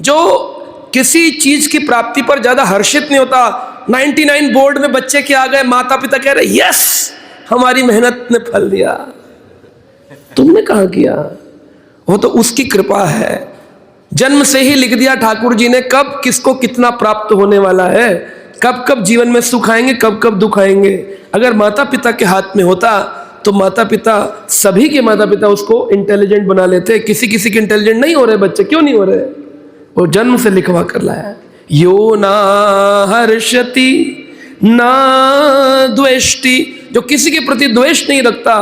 जो किसी चीज की प्राप्ति पर ज्यादा हर्षित नहीं होता। 99 बोर्ड में बच्चे के आ गए, माता पिता कह रहे यस हमारी मेहनत ने फल दिया। तुमने कहा किया? वो तो उसकी कृपा है। जन्म से ही लिख दिया ठाकुर जी ने कब किसको कितना प्राप्त होने वाला है, कब कब जीवन में सुख आएंगे, कब कब दुख आएंगे। अगर माता पिता के हाथ में होता तो माता पिता, सभी के माता पिता उसको इंटेलिजेंट बना लेते। किसी किसी के इंटेलिजेंट नहीं हो रहे बच्चे। क्यों नहीं हो रहे? वो जन्म से लिखवा कर लाया। यो ना हर्षति ना द्वेष्टि, जो किसी के प्रति द्वेष नहीं रखता,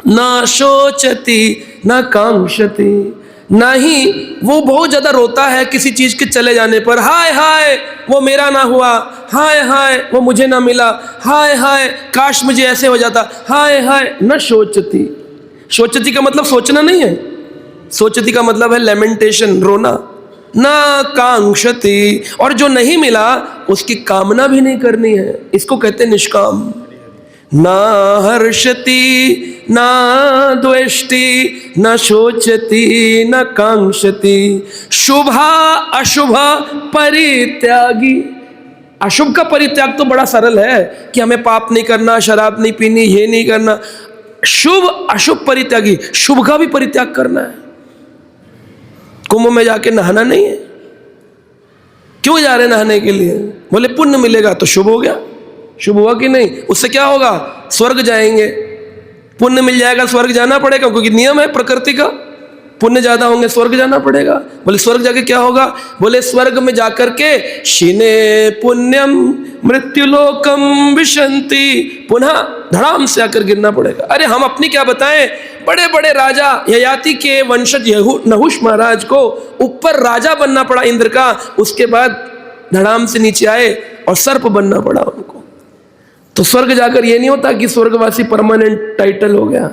ना शोचति ना कांक्षति, ना ही वो बहुत ज्यादा रोता है किसी चीज के चले जाने पर। हाय हाय वो मेरा ना हुआ, हाय हाय वो मुझे ना मिला, हाय हाय काश मुझे ऐसे हो जाता, हाय हाय। न शोचति, शोचति का मतलब सोचना नहीं है, सोचति का मतलब है लेमेंटेशन, रोना। ना कांक्षति, और जो नहीं मिला उसकी कामना भी नहीं करनी है, इसको कहते हैं निष्काम। ना हर्षति ना द्वेष्टि न शोचति न कांक्षति शुभा अशुभ परित्यागी। अशुभ का परित्याग तो बड़ा सरल है कि हमें पाप नहीं करना, शराब नहीं पीनी, ये नहीं करना। शुभ अशुभ परित्यागी, शुभ का भी परित्याग करना है। कुंभ में जाके नहाना नहीं है। क्यों जा रहे नहाने के लिए? बोले पुण्य मिलेगा, तो शुभ हो गया। शुभ हुआ कि नहीं? उससे क्या होगा? स्वर्ग जाएंगे। पुण्य मिल जाएगा स्वर्ग जाना पड़ेगा, क्योंकि नियम है प्रकृति का, पुण्य ज्यादा होंगे स्वर्ग जाना पड़ेगा। बोले स्वर्ग जाके क्या होगा? बोले स्वर्ग में जाकर के शीने पुण्यम मृत्युलोकम विशंति, पुनः धड़ाम से आकर गिरना पड़ेगा। अरे हम अपनी क्या बताएं, बड़े बड़े राजा ययाति के वंशज नहुष महाराज को ऊपर राजा बनना पड़ा इंद्र का, उसके बाद धड़ाम से नीचे आए और सर्प बनना पड़ा उनको। तो स्वर्ग जाकर ये नहीं होता कि स्वर्गवासी परमानेंट टाइटल हो गया।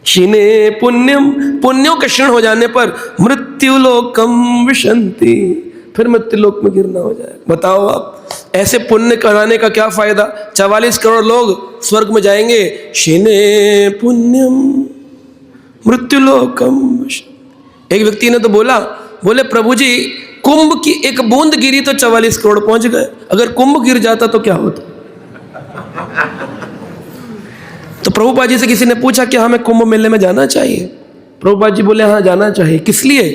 क्षीणे पुण्यम, पुण्यों के क्षीण हो जाने पर मृत्युलोकम विशंति, फिर मृत्युलोक में गिरना हो जाएगा। बताओ आप, ऐसे पुण्य कराने का क्या फायदा? 44 करोड़ लोग स्वर्ग में जाएंगे, क्षीणे पुण्यम मृत्युलोकम। एक व्यक्ति ने तो बोला, बोले प्रभु जी कुंभ की एक बूंद गिरी तो 44 करोड़ पहुंच गए, अगर कुंभ गिर जाता तो क्या होता? तो प्रभुपाद जी से किसी ने पूछा कि हमें कुंभ मेले में जाना चाहिए? प्रभुपाद जी बोले हाँ जाना चाहिए। किस लिए?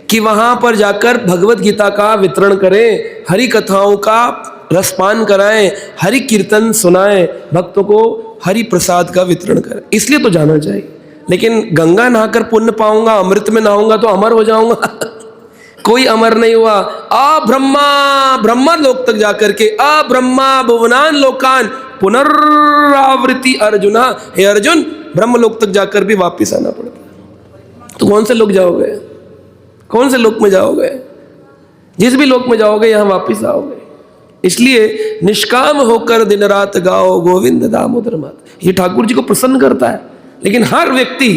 कि वहां पर जाकर भगवत गीता का वितरण करें, हरि कथाओं का रसपान कराएं, हरि कीर्तन सुनाएं, भक्तों को हरि प्रसाद का वितरण करें, इसलिए तो जाना चाहिए। लेकिन गंगा नहाकर पुण्य पाऊंगा, अमृत में नहाऊंगा तो अमर हो जाऊंगा कोई अमर नहीं हुआ। ब्रह्मा लोक तक जाकर के ब्रह्मा भुवनान लोकान पुनरावृत्ति अर्जुना, हे अर्जुन ब्रह्म लोक तक जाकर भी वापिस आना पड़ता है। तो कौन से लोक जाओगे? कौन से लोक में जाओगे? जिस भी लोक में जाओगे यहां वापिस आओगे। इसलिए निष्काम होकर दिन रात गाओ गोविंद दामोदर मात, ये ठाकुर जी को प्रसन्न करता है। लेकिन हर व्यक्ति,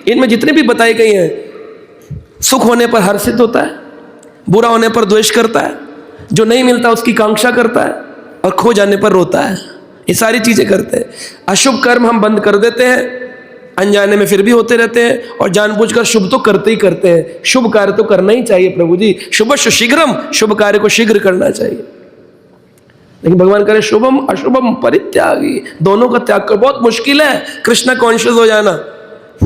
इनमें जितने भी बताए गए हैं, सुख होने पर हर्षित होता है, बुरा होने पर द्वेष करता है, जो नहीं मिलता उसकी कांक्षा करता है, और खो जाने पर रोता है। ये सारी चीजें करते हैं। अशुभ कर्म हम बंद कर देते हैं, अनजाने में फिर भी होते रहते हैं, और जानबूझकर शुभ तो करते ही करते हैं। शुभ कार्य तो करना ही चाहिए प्रभु जी, शुभस्य शीघ्रम, शुभ कार्य को शीघ्र करना चाहिए। लेकिन भगवान करे शुभम अशुभम परित्यागी, दोनों का त्याग कर बहुत मुश्किल है। कृष्णा कॉन्शियस हो जाना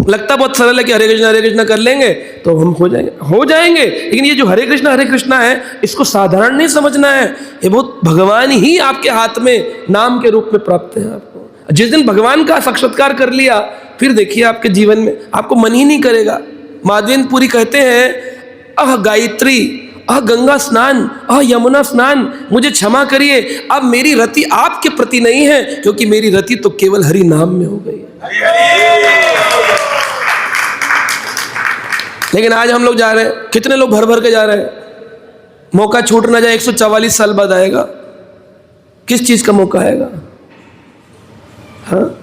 लगता बहुत सरल है कि हरे कृष्णा कर लेंगे तो हम हो जाएंगे। लेकिन ये जो हरे कृष्णा है, इसको साधारण नहीं समझना है। ये बहुत भगवान ही आपके हाथ में नाम के रूप में प्राप्त है आपको। जिस दिन भगवान का साक्षात्कार कर लिया, फिर देखिए आपके जीवन में आपको मन ही नहीं करेगा। माधवेंद्र पुरी कहते हैं, अह गायत्री, अह गंगा स्नान, अह यमुना स्नान, मुझे क्षमा करिए, अब मेरी रति आपके प्रति नहीं है, क्योंकि मेरी रति तो केवल हरि नाम में हो गई है। लेकिन आज हम लोग जा रहे हैं, कितने लोग भर भर के जा रहे हैं। मौका छूट ना जाए, 144 साल बाद आएगा। किस चीज का मौका आएगा? हाँ,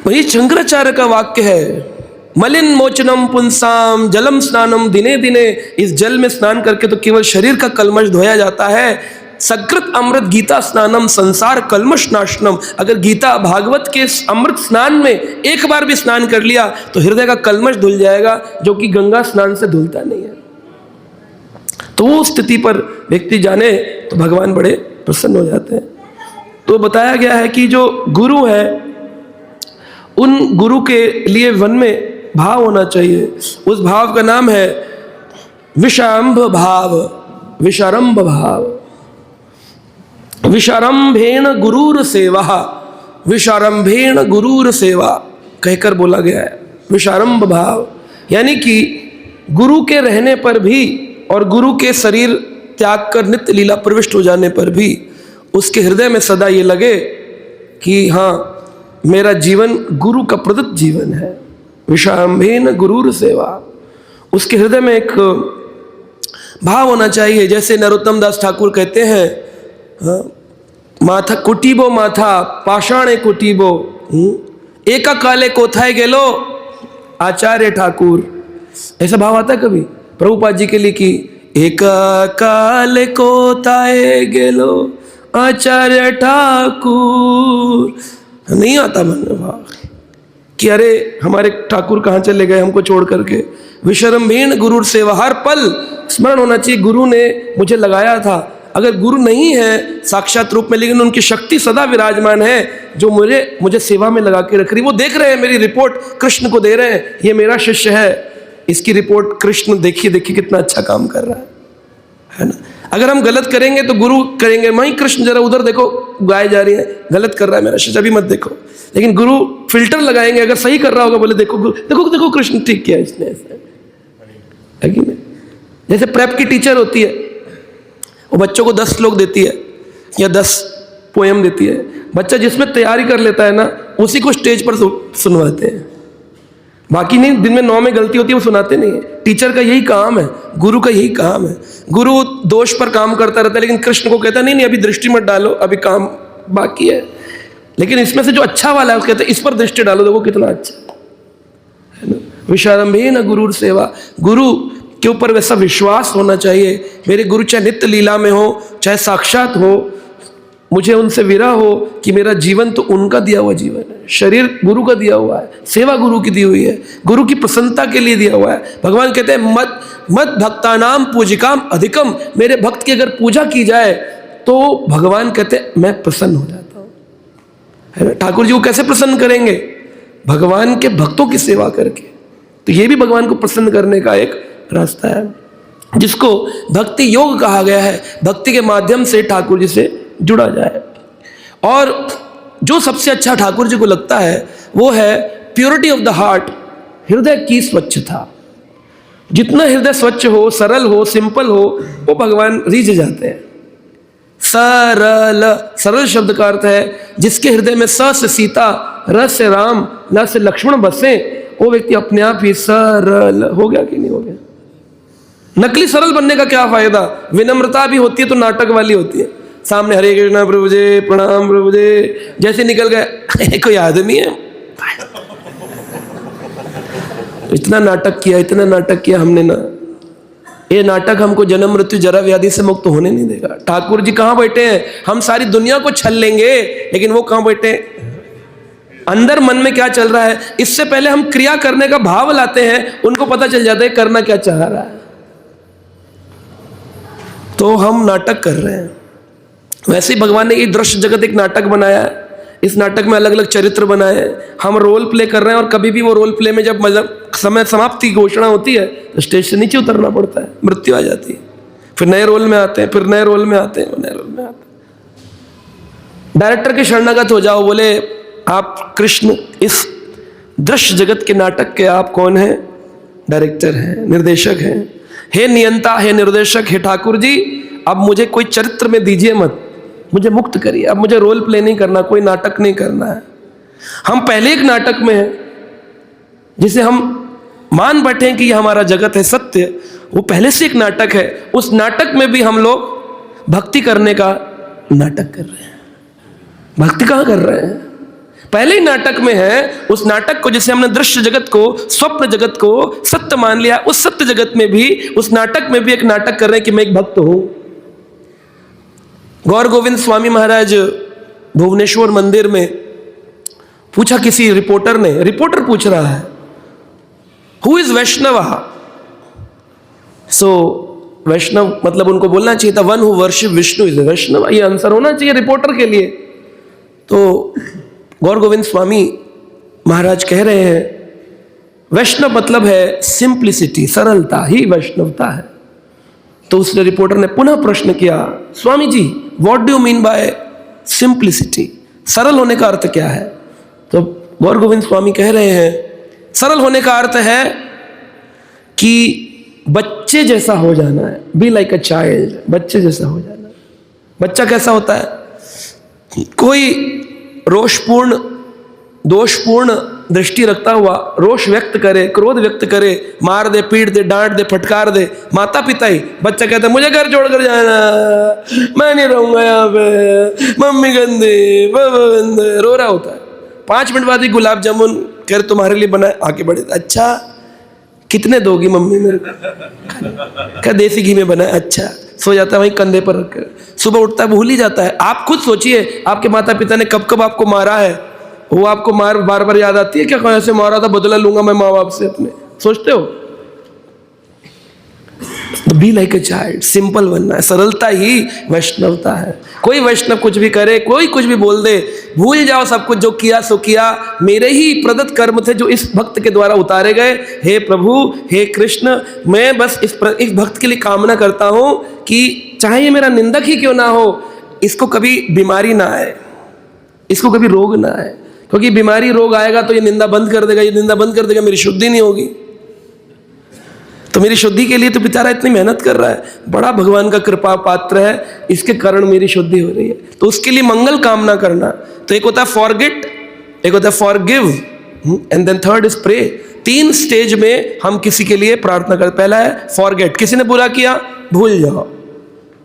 वही शंकराचार्य का वाक्य है, मलिन मोचनम पुंसाम जलम स्नानम, दिने दिने इस जल में स्नान करके तो केवल शरीर का कलमश धोया जाता है। सकृत अमृत गीता स्नानम संसार कलमश नाशनम, अगर गीता भागवत के अमृत स्नान में एक बार भी स्नान कर लिया तो हृदय का कलमश धुल जाएगा, जो कि गंगा स्नान से धुलता नहीं है। तो वो स्थिति पर व्यक्ति जाने तो भगवान बड़े प्रसन्न हो जाते हैं। तो बताया गया है कि जो गुरु है, उन गुरु के लिए वन में भाव होना चाहिए। उस भाव का नाम है विषारंभ भाव। विषारंभ भाव, विषारंभेण गुरुर सेवा, विषारंभेण गुरुर सेवा कहकर बोला गया है। विषारंभ भाव यानी कि गुरु के रहने पर भी और गुरु के शरीर त्याग कर नित्य लीला प्रविष्ट हो जाने पर भी उसके हृदय में सदा ये लगे कि हाँ, मेरा जीवन गुरु का प्रदत्त जीवन है। विषारंभेन गुरुर सेवा, उसके हृदय में एक भाव होना चाहिए। जैसे नरोत्तम दास ठाकुर कहते हैं, माथा कुटीबो माथा पाषाणे कुटीबो, एका काले कोथाए गेलो आचार्य ठाकुर। ऐसा भाव आता है कभी प्रभुपाद जी के लिए कि एका काले कोथाए गेलो आचार्य ठाकुर? नहीं आता मन में भाव कि अरे हमारे ठाकुर कहाँ चले गए हमको छोड़ करके। विषारंभेन गुरुर सेवा, हर पल स्मरण होना चाहिए गुरु ने मुझे लगाया था। अगर गुरु नहीं है साक्षात रूप में, लेकिन उनकी शक्ति सदा विराजमान है जो मुझे सेवा में लगा के रख रही। वो देख रहे हैं, मेरी रिपोर्ट कृष्ण को दे रहे हैं, ये मेरा शिष्य है, इसकी रिपोर्ट कृष्ण देखिए कितना अच्छा काम कर रहा है ना। अगर हम गलत करेंगे तो गुरु करेंगे, वहीं कृष्ण जरा उधर देखो गाय जा रही है, गलत कर रहा है मेरा शिष्य, अभी मत देखो। लेकिन गुरु फिल्टर लगाएंगे, अगर सही कर रहा होगा बोले देखो देखो देखो कृष्ण ठीक किया इसने, ऐसा है कि नहीं। जैसे प्रेप की टीचर होती है, वो बच्चों को 10 श्लोक देती है या 10 पोएम देती है, बच्चा जिसमें तैयारी कर लेता है ना उसी को स्टेज पर सुनवाते हैं, बाकी नहीं, दिन में 9 में गलती होती है वो सुनाते नहीं है। टीचर का यही काम है, गुरु का यही काम है। गुरु दोष पर काम करता रहता है, लेकिन कृष्ण को कहता नहीं नहीं अभी दृष्टि मत डालो, अभी काम बाकी है। लेकिन इसमें से जो अच्छा वाला है वो कहते हैं इस पर दृष्टि डालो, देखो कितना अच्छा है ना। विशारंभे न गुरु सेवा, गुरु के ऊपर वैसा विश्वास होना चाहिए। मेरे गुरु चाहे नित्य लीला में हो चाहे साक्षात हो, मुझे उनसे विरह हो कि मेरा जीवन तो उनका दिया हुआ जीवन है, शरीर गुरु का दिया हुआ है, सेवा गुरु की दी हुई है, गुरु की प्रसन्नता के लिए दिया हुआ है। भगवान कहते हैं मत मत भक्तानाम पूजिकाम अधिकम, मेरे भक्त की अगर पूजा की जाए तो भगवान कहते हैं मैं प्रसन्न हो जाता हूँ, है ना। ठाकुर जी को कैसे प्रसन्न करेंगे? भगवान के भक्तों की सेवा करके। तो ये भी भगवान को प्रसन्न करने का एक रास्ता है, जिसको भक्ति योग कहा गया है। भक्ति के माध्यम से ठाकुर जी से जुड़ा जाए। और जो सबसे अच्छा ठाकुर जी को लगता है वो है प्योरिटी ऑफ द हार्ट, हृदय की स्वच्छता। जितना हृदय स्वच्छ हो, सरल हो, सिंपल हो, वो भगवान रीझ जाते हैं। सरल, सरल शब्द का अर्थ है जिसके हृदय में स से सीता, र से राम, ल से लक्ष्मण बसे, वो व्यक्ति अपने आप ही सरल हो गया कि नहीं हो गया। नकली सरल बनने का क्या फायदा? विनम्रता भी होती है तो नाटक वाली होती है, सामने हरे कृष्णा प्रभु जी प्रणाम प्रभु जी, जैसे निकल गए कोई आदमी है, इतना नाटक किया हमने ना। ये नाटक हमको जन्म मृत्यु जरा व्याधि से मुक्त होने नहीं देगा। ठाकुर जी कहाँ बैठे हैं? हम सारी दुनिया को छल लेंगे, लेकिन वो कहाँ बैठे हैं? अंदर मन में क्या चल रहा है, इससे पहले हम क्रिया करने का भाव लाते हैं, उनको पता चल जाता है करना क्या चाह रहा है। तो हम नाटक कर रहे हैं। वैसे ही भगवान ने ये दृश्य जगत एक नाटक बनाया है, इस नाटक में अलग अलग चरित्र बनाए हैं, हम रोल प्ले कर रहे हैं। और कभी भी वो रोल प्ले में जब मतलब समय समाप्ति की घोषणा होती है तो स्टेज से नीचे उतरना पड़ता है, मृत्यु आ जाती है, फिर नए रोल में आते हैं, फिर नए रोल में आते हैं, नए रोल में आते हैं। डायरेक्टर के शरणागत हो जाओ, बोले आप कृष्ण इस दृश्य जगत के नाटक के आप कौन हैं? डायरेक्टर हैं, निर्देशक हैं। हे नियंता, हे निर्देशक, हे ठाकुर जी, अब मुझे कोई चरित्र में दीजिए मत, मुझे मुक्त करिए। अब मुझे रोल प्ले नहीं करना, कोई नाटक नहीं करना है। हम पहले एक नाटक में हैं जिसे हम मान बैठे हैं कि ये हमारा जगत है, सत्य, वो पहले से एक नाटक है। उस नाटक में भी हम लोग भक्ति करने का नाटक कर रहे हैं। भक्ति कहाँ कर रहे हैं? पहले ही नाटक में है। उस नाटक को, जैसे हमने दृश्य जगत को, स्वप्न जगत को सत्य मान लिया, उस सत्य जगत में भी, उस नाटक में भी एक नाटक कर रहे हैं कि मैं एक भक्त हूं। गौर गोविंद स्वामी महाराज भुवनेश्वर मंदिर में पूछा किसी रिपोर्टर ने, रिपोर्टर पूछ रहा है हु इज वैष्णव? सो वैष्णव मतलब उनको बोलना चाहिए था one who worship Vishnu is Vaishnava, ये आंसर होना चाहिए रिपोर्टर के लिए। तो गौर गोविंद स्वामी महाराज कह रहे हैं वैष्णव मतलब है सिंप्लिसिटी, सरलता ही वैष्णवता है। तो उसने रिपोर्टर ने पुनः प्रश्न किया, Swami ji what do you mean by simplicity? सरल होने का अर्थ क्या है? तो गौर गोविंद स्वामी कह रहे हैं सरल होने का अर्थ है कि बच्चे जैसा हो जाना है, बी लाइक अ चाइल्ड, बच्चे जैसा हो जाना। बच्चा कैसा होता है? कोई रोषपूर्ण दोषपूर्ण दृष्टि रखता हुआ रोष व्यक्त करे, क्रोध व्यक्त करे, मार दे, पीट दे, डांट दे, फटकार दे, माता पिता ही, बच्चा कहता है मुझे घर छोड़कर जाना, मैं नहीं रहूंगा यहाँ पे, मम्मी गंदी, बाबा गंदे, रो रहा होता है। 5 मिनट बाद ही गुलाब जामुन कर तुम्हारे लिए बनाए, आके बढ़े, अच्छा कितने दोगी मम्मी मेरे को? क्या देसी घी में बनाए? अच्छा, सो जाता है वहीं कंधे पर रखकर, सुबह उठता है भूल ही जाता है। आप खुद सोचिए आपके माता पिता ने कब कब आपको मारा है, वो आपको मार बार बार याद आती है क्या? कौन ऐसे मारा था, बदला लूंगा मैं माँ बाप से अपने, सोचते हो? Be like a child, simple बनना है, सरलता ही वैष्णवता है। कोई वैष्णव कुछ भी करे, कोई कुछ भी बोल दे, भूल जाओ सब कुछ, जो किया सो किया, मेरे ही प्रदत्त कर्म थे जो इस भक्त के द्वारा उतारे गए। हे प्रभु, हे कृष्ण, मैं बस इस भक्त के लिए कामना करता हूं कि चाहे ये मेरा निंदक ही क्यों ना हो, इसको कभी बीमारी ना आए, इसको कभी रोग ना आए, क्योंकि बीमारी रोग आएगा तो ये निंदा बंद कर देगा, ये निंदा बंद कर देगा, मेरी शुद्धि नहीं होगी। तो मेरी शुद्धि के लिए तो बेचारा इतनी मेहनत कर रहा है, बड़ा भगवान का कृपा पात्र है, इसके कारण मेरी शुद्धि हो रही है। तो उसके लिए मंगल कामना करना। तो एक होता है फॉरगेट, एक होता है forgive, and then third is pray. 3 stage में हम किसी के लिए प्रार्थना करते। पहला है फॉरगेट, किसी ने बुरा किया भूल जाओ।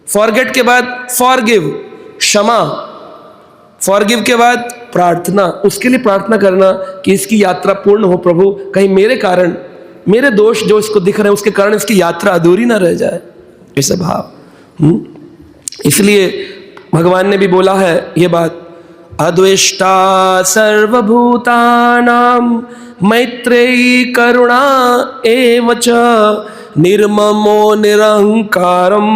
फॉरगेट के बाद फॉरगिव, क्षमा। फॉरगिव के बाद प्रार्थना, उसके लिए प्रार्थना करना कि इसकी यात्रा पूर्ण हो प्रभु, कहीं मेरे कारण, मेरे दोष जो इसको दिख रहे हैं उसके कारण इसकी यात्रा अधूरी ना रह जाए, ऐसा भाव। इसलिए भगवान ने भी बोला है ये बात, अद्वेष्टा सर्वभूतानां मैत्रेयी करुणा एव च निर्ममो निरहंकारम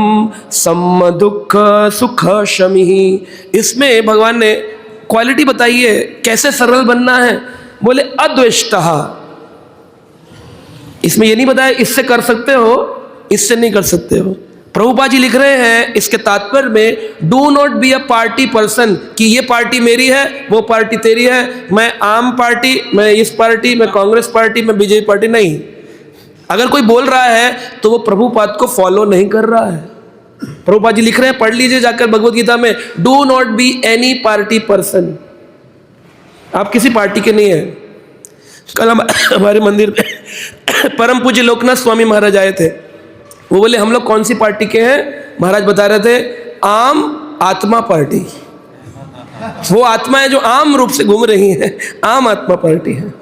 सम दुख सुख शमी। इसमें भगवान ने क्वालिटी बताई है कैसे सरल बनना है। बोले अद्वेष्टा, इसमें ये नहीं बताया इससे कर सकते हो, इससे नहीं कर सकते हो। प्रभुपाद जी लिख रहे हैं इसके तात्पर्य में, do not be a party person, कि ये पार्टी मेरी है, वो पार्टी तेरी है, मैं आम पार्टी, मैं इस पार्टी, मैं कांग्रेस पार्टी, मैं बीजेपी पार्टी। नहीं, अगर कोई बोल रहा है तो वो प्रभुपाद को फॉलो नहीं कर रहा है। प्रभुपाद जी लिख रहे हैं, पढ़ लीजिए जाकर भगवत गीता में, do not be any party person. आप किसी पार्टी के नहीं है। कल हमारे मंदिर में परम पूज्य लोकनाथ स्वामी महाराज आए थे। वो बोले हम लोग कौन सी पार्टी के हैं? महाराज बता रहे थे, आम आत्मा पार्टी। वो आत्माएं जो आम रूप से घूम रही हैं, आम आत्मा पार्टी है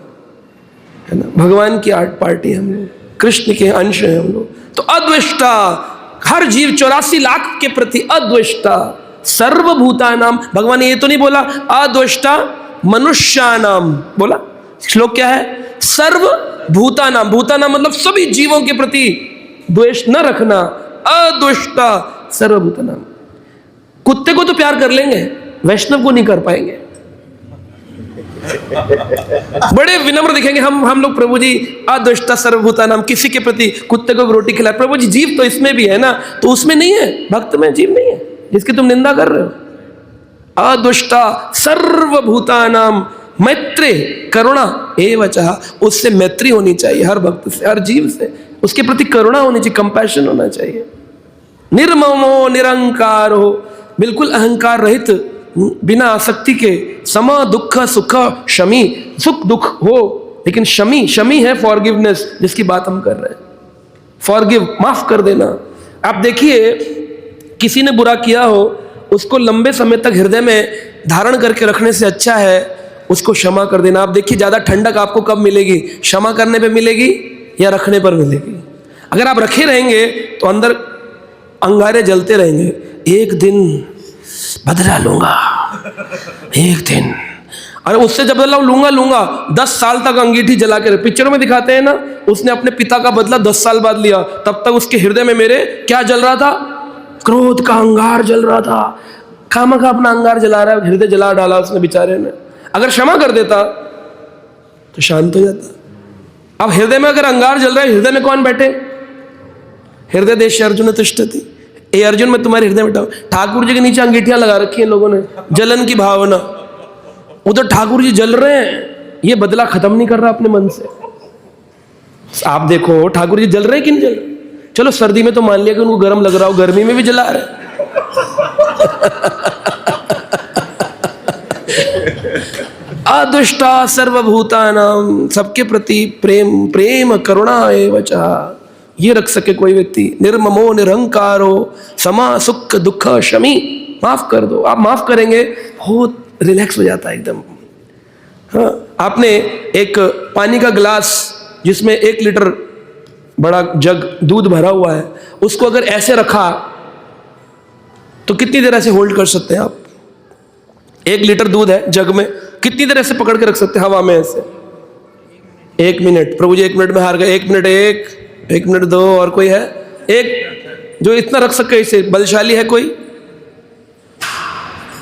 ना। भगवान की आर्ट पार्टी हम लोग, कृष्ण के अंश हैं हम लोग। तो अद्वेष्टा, हर जीव 84 लाख के प्रति अद्वेष्टा, सर्वभूतानाम। भगवान ने ये तो नहीं बोला अद्वेष्टा मनुष्यानाम, बोला श्लोक क्या है? सर्वभूतानाम। भूतानाम मतलब सभी जीवों के प्रति द्वेष न रखना, अद्वेष्टा सर्वभूतानाम। कुत्ते को तो प्यार कर लेंगे, वैष्णव को नहीं कर पाएंगे। बड़े विनम्र दिखेंगे हम लोग, प्रभु जी अद्वेष्टा सर्वभूतानाम, किसी के प्रति, कुत्ते को रोटी खिलाए, प्रभु जी जीव तो इसमें भी है ना, तो उसमें नहीं है, भक्त में जीव नहीं है जिसकी तुम निंदा कर रहे हो। अद्वेष्टा सर्वभूतानाम मैत्री करुणा एव च, उससे मैत्री होनी चाहिए हर भक्त से, हर जीव से, उसके प्रति करुणा होनी चाहिए, कंपैशन होना चाहिए। निर्ममो निरंकार हो, बिल्कुल अहंकार रहित, बिना आसक्ति के, सम दुख सुख शमी, सुख दुख हो लेकिन शमी, शमी है फॉरगिवनेस जिसकी बात हम कर रहे हैं। फॉरगिव, माफ कर देना। आप देखिए किसी ने बुरा किया हो, उसको लंबे समय तक हृदय में धारण करके रखने से अच्छा है उसको क्षमा कर देना। आप देखिए ज्यादा ठंडक आपको कब मिलेगी? क्षमा करने पे मिलेगी या रखने पर मिलेगी? अगर आप रखे रहेंगे तो अंदर अंगारे जलते रहेंगे। एक दिन बदला लूंगा, एक दिन, अरे उससे जब बदला लूंगा 10 साल तक अंगीठी जला के, पिक्चरों में दिखाते हैं ना, उसने अपने पिता का बदला 10 साल बाद लिया, तब तक उसके हृदय में मेरे क्या जल रहा था? क्रोध का अंगार जल रहा था। खामखा अपना अंगार जला रहा है, हृदय जला डाला उसने बेचारे ने। अगर क्षमा कर देता तो शांत हो जाता। अब हृदय में अगर अंगार जल रहा है, हृदय में कौन बैठे? हृदय देश अर्जुन तिष्ठति। ए अर्जुन, मैं तुम्हारे हृदय में बैठा हूं। ठाकुर जी के नीचे अंगीठियां लगा रखी हैं लोगों ने, जलन की भावना। उधर ठाकुर जी जल रहे हैं, ये बदला खत्म नहीं कर रहा अपने मन से। आप देखो ठाकुर जी जल रहे हैं कि नहीं जल रहे? चलो सर्दी में तो मान लिया कि उनको गर्म लग रहा हो, गर्मी में भी जला रहे। अदुष्टा सर्वभूतानाम, सबके प्रति प्रेम, प्रेम करुणा एव च, ये रख सके कोई व्यक्ति। निर्ममो निरहंकारो समा सुख दुख शमी, माफ कर दो। आप माफ करेंगे बहुत रिलैक्स हो जाता है एकदम। हाँ, आपने एक पानी का गिलास जिसमें 1 लीटर बड़ा जग दूध भरा हुआ है, उसको अगर ऐसे रखा तो कितनी देर ऐसे होल्ड कर सकते हैं आप? 1 लीटर दूध है जग में, कितनी देर ऐसे पकड़ के रख सकते हैं हवा में ऐसे? 1 मिनट। प्रभु जी 1 मिनट में हार गए। 1 मिनट 1 मिनट 2, और कोई है एक जो इतना रख सके? इसे बलशाली है कोई?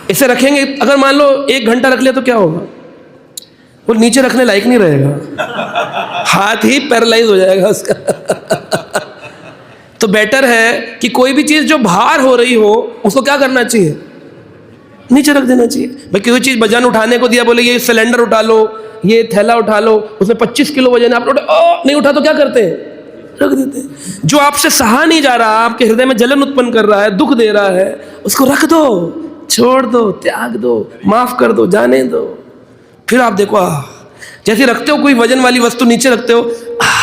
इसे रखेंगे, अगर मान लो 1 घंटा रख लिया तो क्या होगा? वो नीचे रखने लायक नहीं रहेगा, हाथ ही पैरालाइज हो जाएगा उसका। तो बेटर है कि कोई भी चीज़ जो भार हो रही हो उसको क्या करना चाहिए, नीचे रख देना चाहिए। भाई कोई चीज़ वजन उठाने को दिया, बोले ये सिलेंडर उठा लो, ये थैला उठा लो, उसमें 25 किलो वजन है, आप नहीं उठा तो क्या करते हैं, रख देते हैं। जो आपसे सहा नहीं जा रहा, आपके हृदय में जलन उत्पन्न कर रहा है, दुख दे रहा है, उसको रख दो, छोड़ दो, त्याग दो, माफ कर दो, जाने दो। फिर आप देखो जैसे रखते हो कोई वजन वाली वस्तु नीचे रखते हो,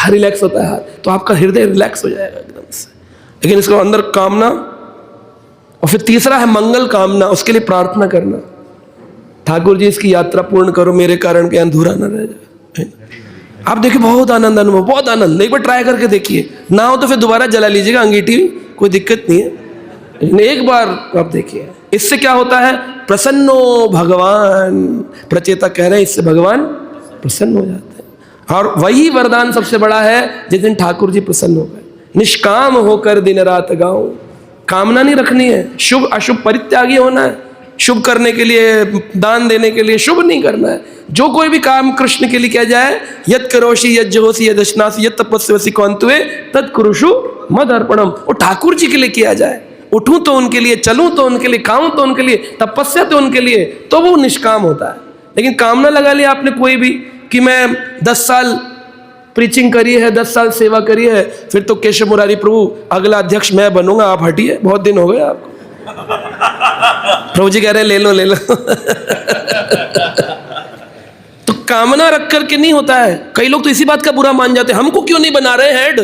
रिलैक्स होता है हाथ, तो आपका हृदय रिलैक्स हो जाएगा एकदम से। लेकिन इसको अंदर कामना, और फिर तीसरा है मंगल कामना, उसके लिए प्रार्थना करना, ठाकुर जी इसकी यात्रा पूर्ण करो, मेरे कारण के अधूरा न रह जाए। आप देखिए बहुत आनंद अनुभव, बहुत आनंद। एक बार ट्राई करके देखिए, ना हो तो फिर दोबारा जला लीजिएगा अंगीठी, कोई दिक्कत नहीं है, लेकिन एक बार आप देखिए। इससे क्या होता है, प्रसन्नो भगवान, प्रचेता कह रहे हैं इससे भगवान प्रसन्न हो जाते हैं। और वही वरदान सबसे बड़ा है, जिस दिन ठाकुर जी प्रसन्न हो गए, निष्काम होकर दिन रात गाऊं। कामना नहीं रखनी है, शुभ अशुभ परित्यागी होना है, शुभ करने के लिए, दान देने के लिए शुभ नहीं करना है। जो कोई भी काम कृष्ण के लिए किया जाए, यत् करोषि यत् जहोसि यत् दशनासि यत् तपस्वसि कौन्त्वे तत् कुरुषु मद अर्पणम। वो ठाकुर जी के लिए किया जाए, उठूं तो उनके लिए, चलूं तो उनके लिए, खाऊं तो उनके लिए, तपस्या तो उनके लिए, तो वो निष्काम होता है। लेकिन कामना लगा लिया आपने कोई भी कि मैं 10 साल प्रीचिंग करी है, 10 साल सेवा करी है, फिर तो केशव मुरारी प्रभु अगला अध्यक्ष मैं बनूंगा, आप हटिए, बहुत दिन हो गए आपको। प्रभु जी कह रहे हैं ले लो ले लो। तो कामना रख करके नहीं होता है। कई लोग तो इसी बात का बुरा मान जाते हैं, हमको क्यों नहीं बना रहे हेड,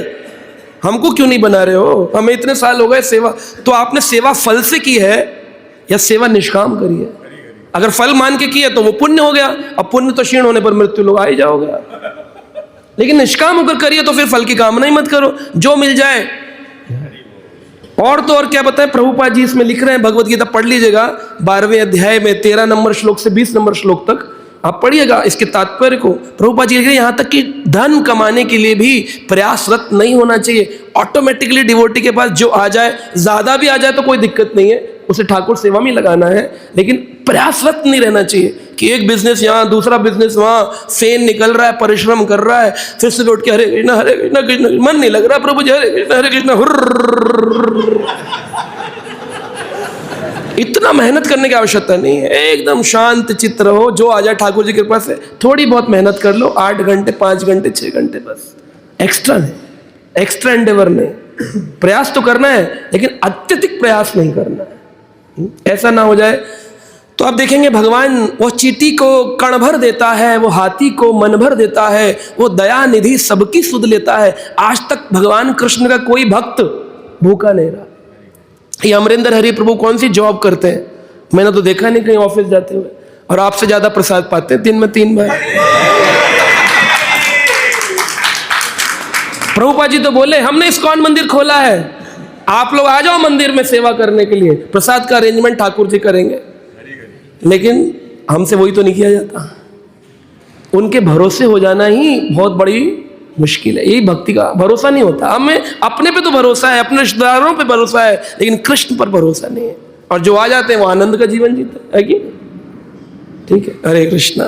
हमको क्यों नहीं बना रहे हो, हमें इतने साल हो गए सेवा। तो आपने सेवा फल से की है या सेवा निष्काम करी है? अगर फल मान के किया तो वो पुण्य हो गया, अब पुण्य तो क्षीण होने पर मृत्यु लोग आ ही जाओगे। लेकिन निष्काम होकर करिए तो फिर फल की कामना ही मत करो, जो मिल जाए। और तो और क्या बताएं, प्रभुपाद जी इसमें लिख रहे हैं, भगवत गीता पढ़ लीजिएगा 12वें अध्याय में 13 नंबर श्लोक से 20 नंबर श्लोक तक आप पढ़िएगा इसके तात्पर्य को। प्रभुपाद जी लिख रहे हैं यहाँ तक कि धन कमाने के लिए भी प्रयासरत नहीं होना चाहिए। ऑटोमेटिकली डिवोटी के पास जो आ जाए, ज्यादा भी आ जाए तो कोई दिक्कत नहीं है, उसे ठाकुर सेवा में लगाना है, लेकिन प्रयासरत नहीं रहना चाहिए कि एक बिजनेस यहाँ, दूसरा बिजनेस वहाँ, फेन निकल रहा है, परिश्रम कर रहा है, फिर सुबह उठ के हरे कृष्ण कृष्ण, मन नहीं लग रहा प्रभु जी, हरे कृष्ण इतना मेहनत करने की आवश्यकता नहीं है। एकदम शांत चित्त रहो, जो आ जाए ठाकुर जी की कृपा से। थोड़ी बहुत मेहनत कर लो, 8 घंटे 5 घंटे 6 घंटे, बस। एक्स्ट्रा नहीं, एक्स्ट्रा एंडेवर नहीं। प्रयास तो करना है लेकिन अत्यधिक प्रयास नहीं करना है, ऐसा ना हो जाए। तो आप देखेंगे भगवान वो चींटी को कण भर देता है, वो हाथी को मन भर देता है, वो दया निधि सबकी सुध लेता है। आज तक भगवान कृष्ण का कोई भक्त भूखा नहीं रहा। ये अमरेंद्र हरि प्रभु कौन सी जॉब करते हैं, मैंने तो देखा नहीं कहीं ऑफिस जाते हुए, और आपसे ज्यादा प्रसाद पाते हैं दिन में 3 बार। प्रभुपाद जी तो बोले हमने इस्कॉन मंदिर खोला है, आप लोग आ जाओ मंदिर में सेवा करने के लिए, प्रसाद का अरेंजमेंट ठाकुर जी करेंगे। लेकिन हमसे वही तो नहीं किया जाता। उनके भरोसे हो जाना ही बहुत बड़ी मुश्किल है। यही भक्ति का भरोसा नहीं होता। हमें अपने पे तो भरोसा है, अपने रिश्तेदारों पे भरोसा है, लेकिन कृष्ण पर भरोसा नहीं है। और जो आ जाते हैं वो आनंद का जीवन जीते है कि? ठीक है, हरे कृष्णा।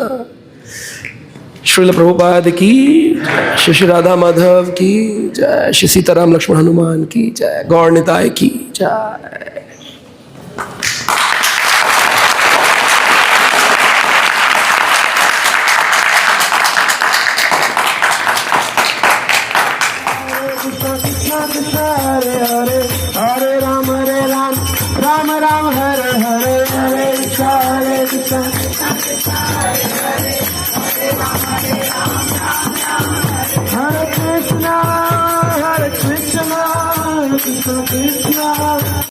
श्रील प्रभुपाद की, श्री राधा माधव की जय, श्री सीताराम लक्ष्मण हनुमान की जय, गौर निताय की जय। हरे राम राम राम हरे हरे, हरे कृष्ण हरे कृष्ण कृष्ण कृष्ण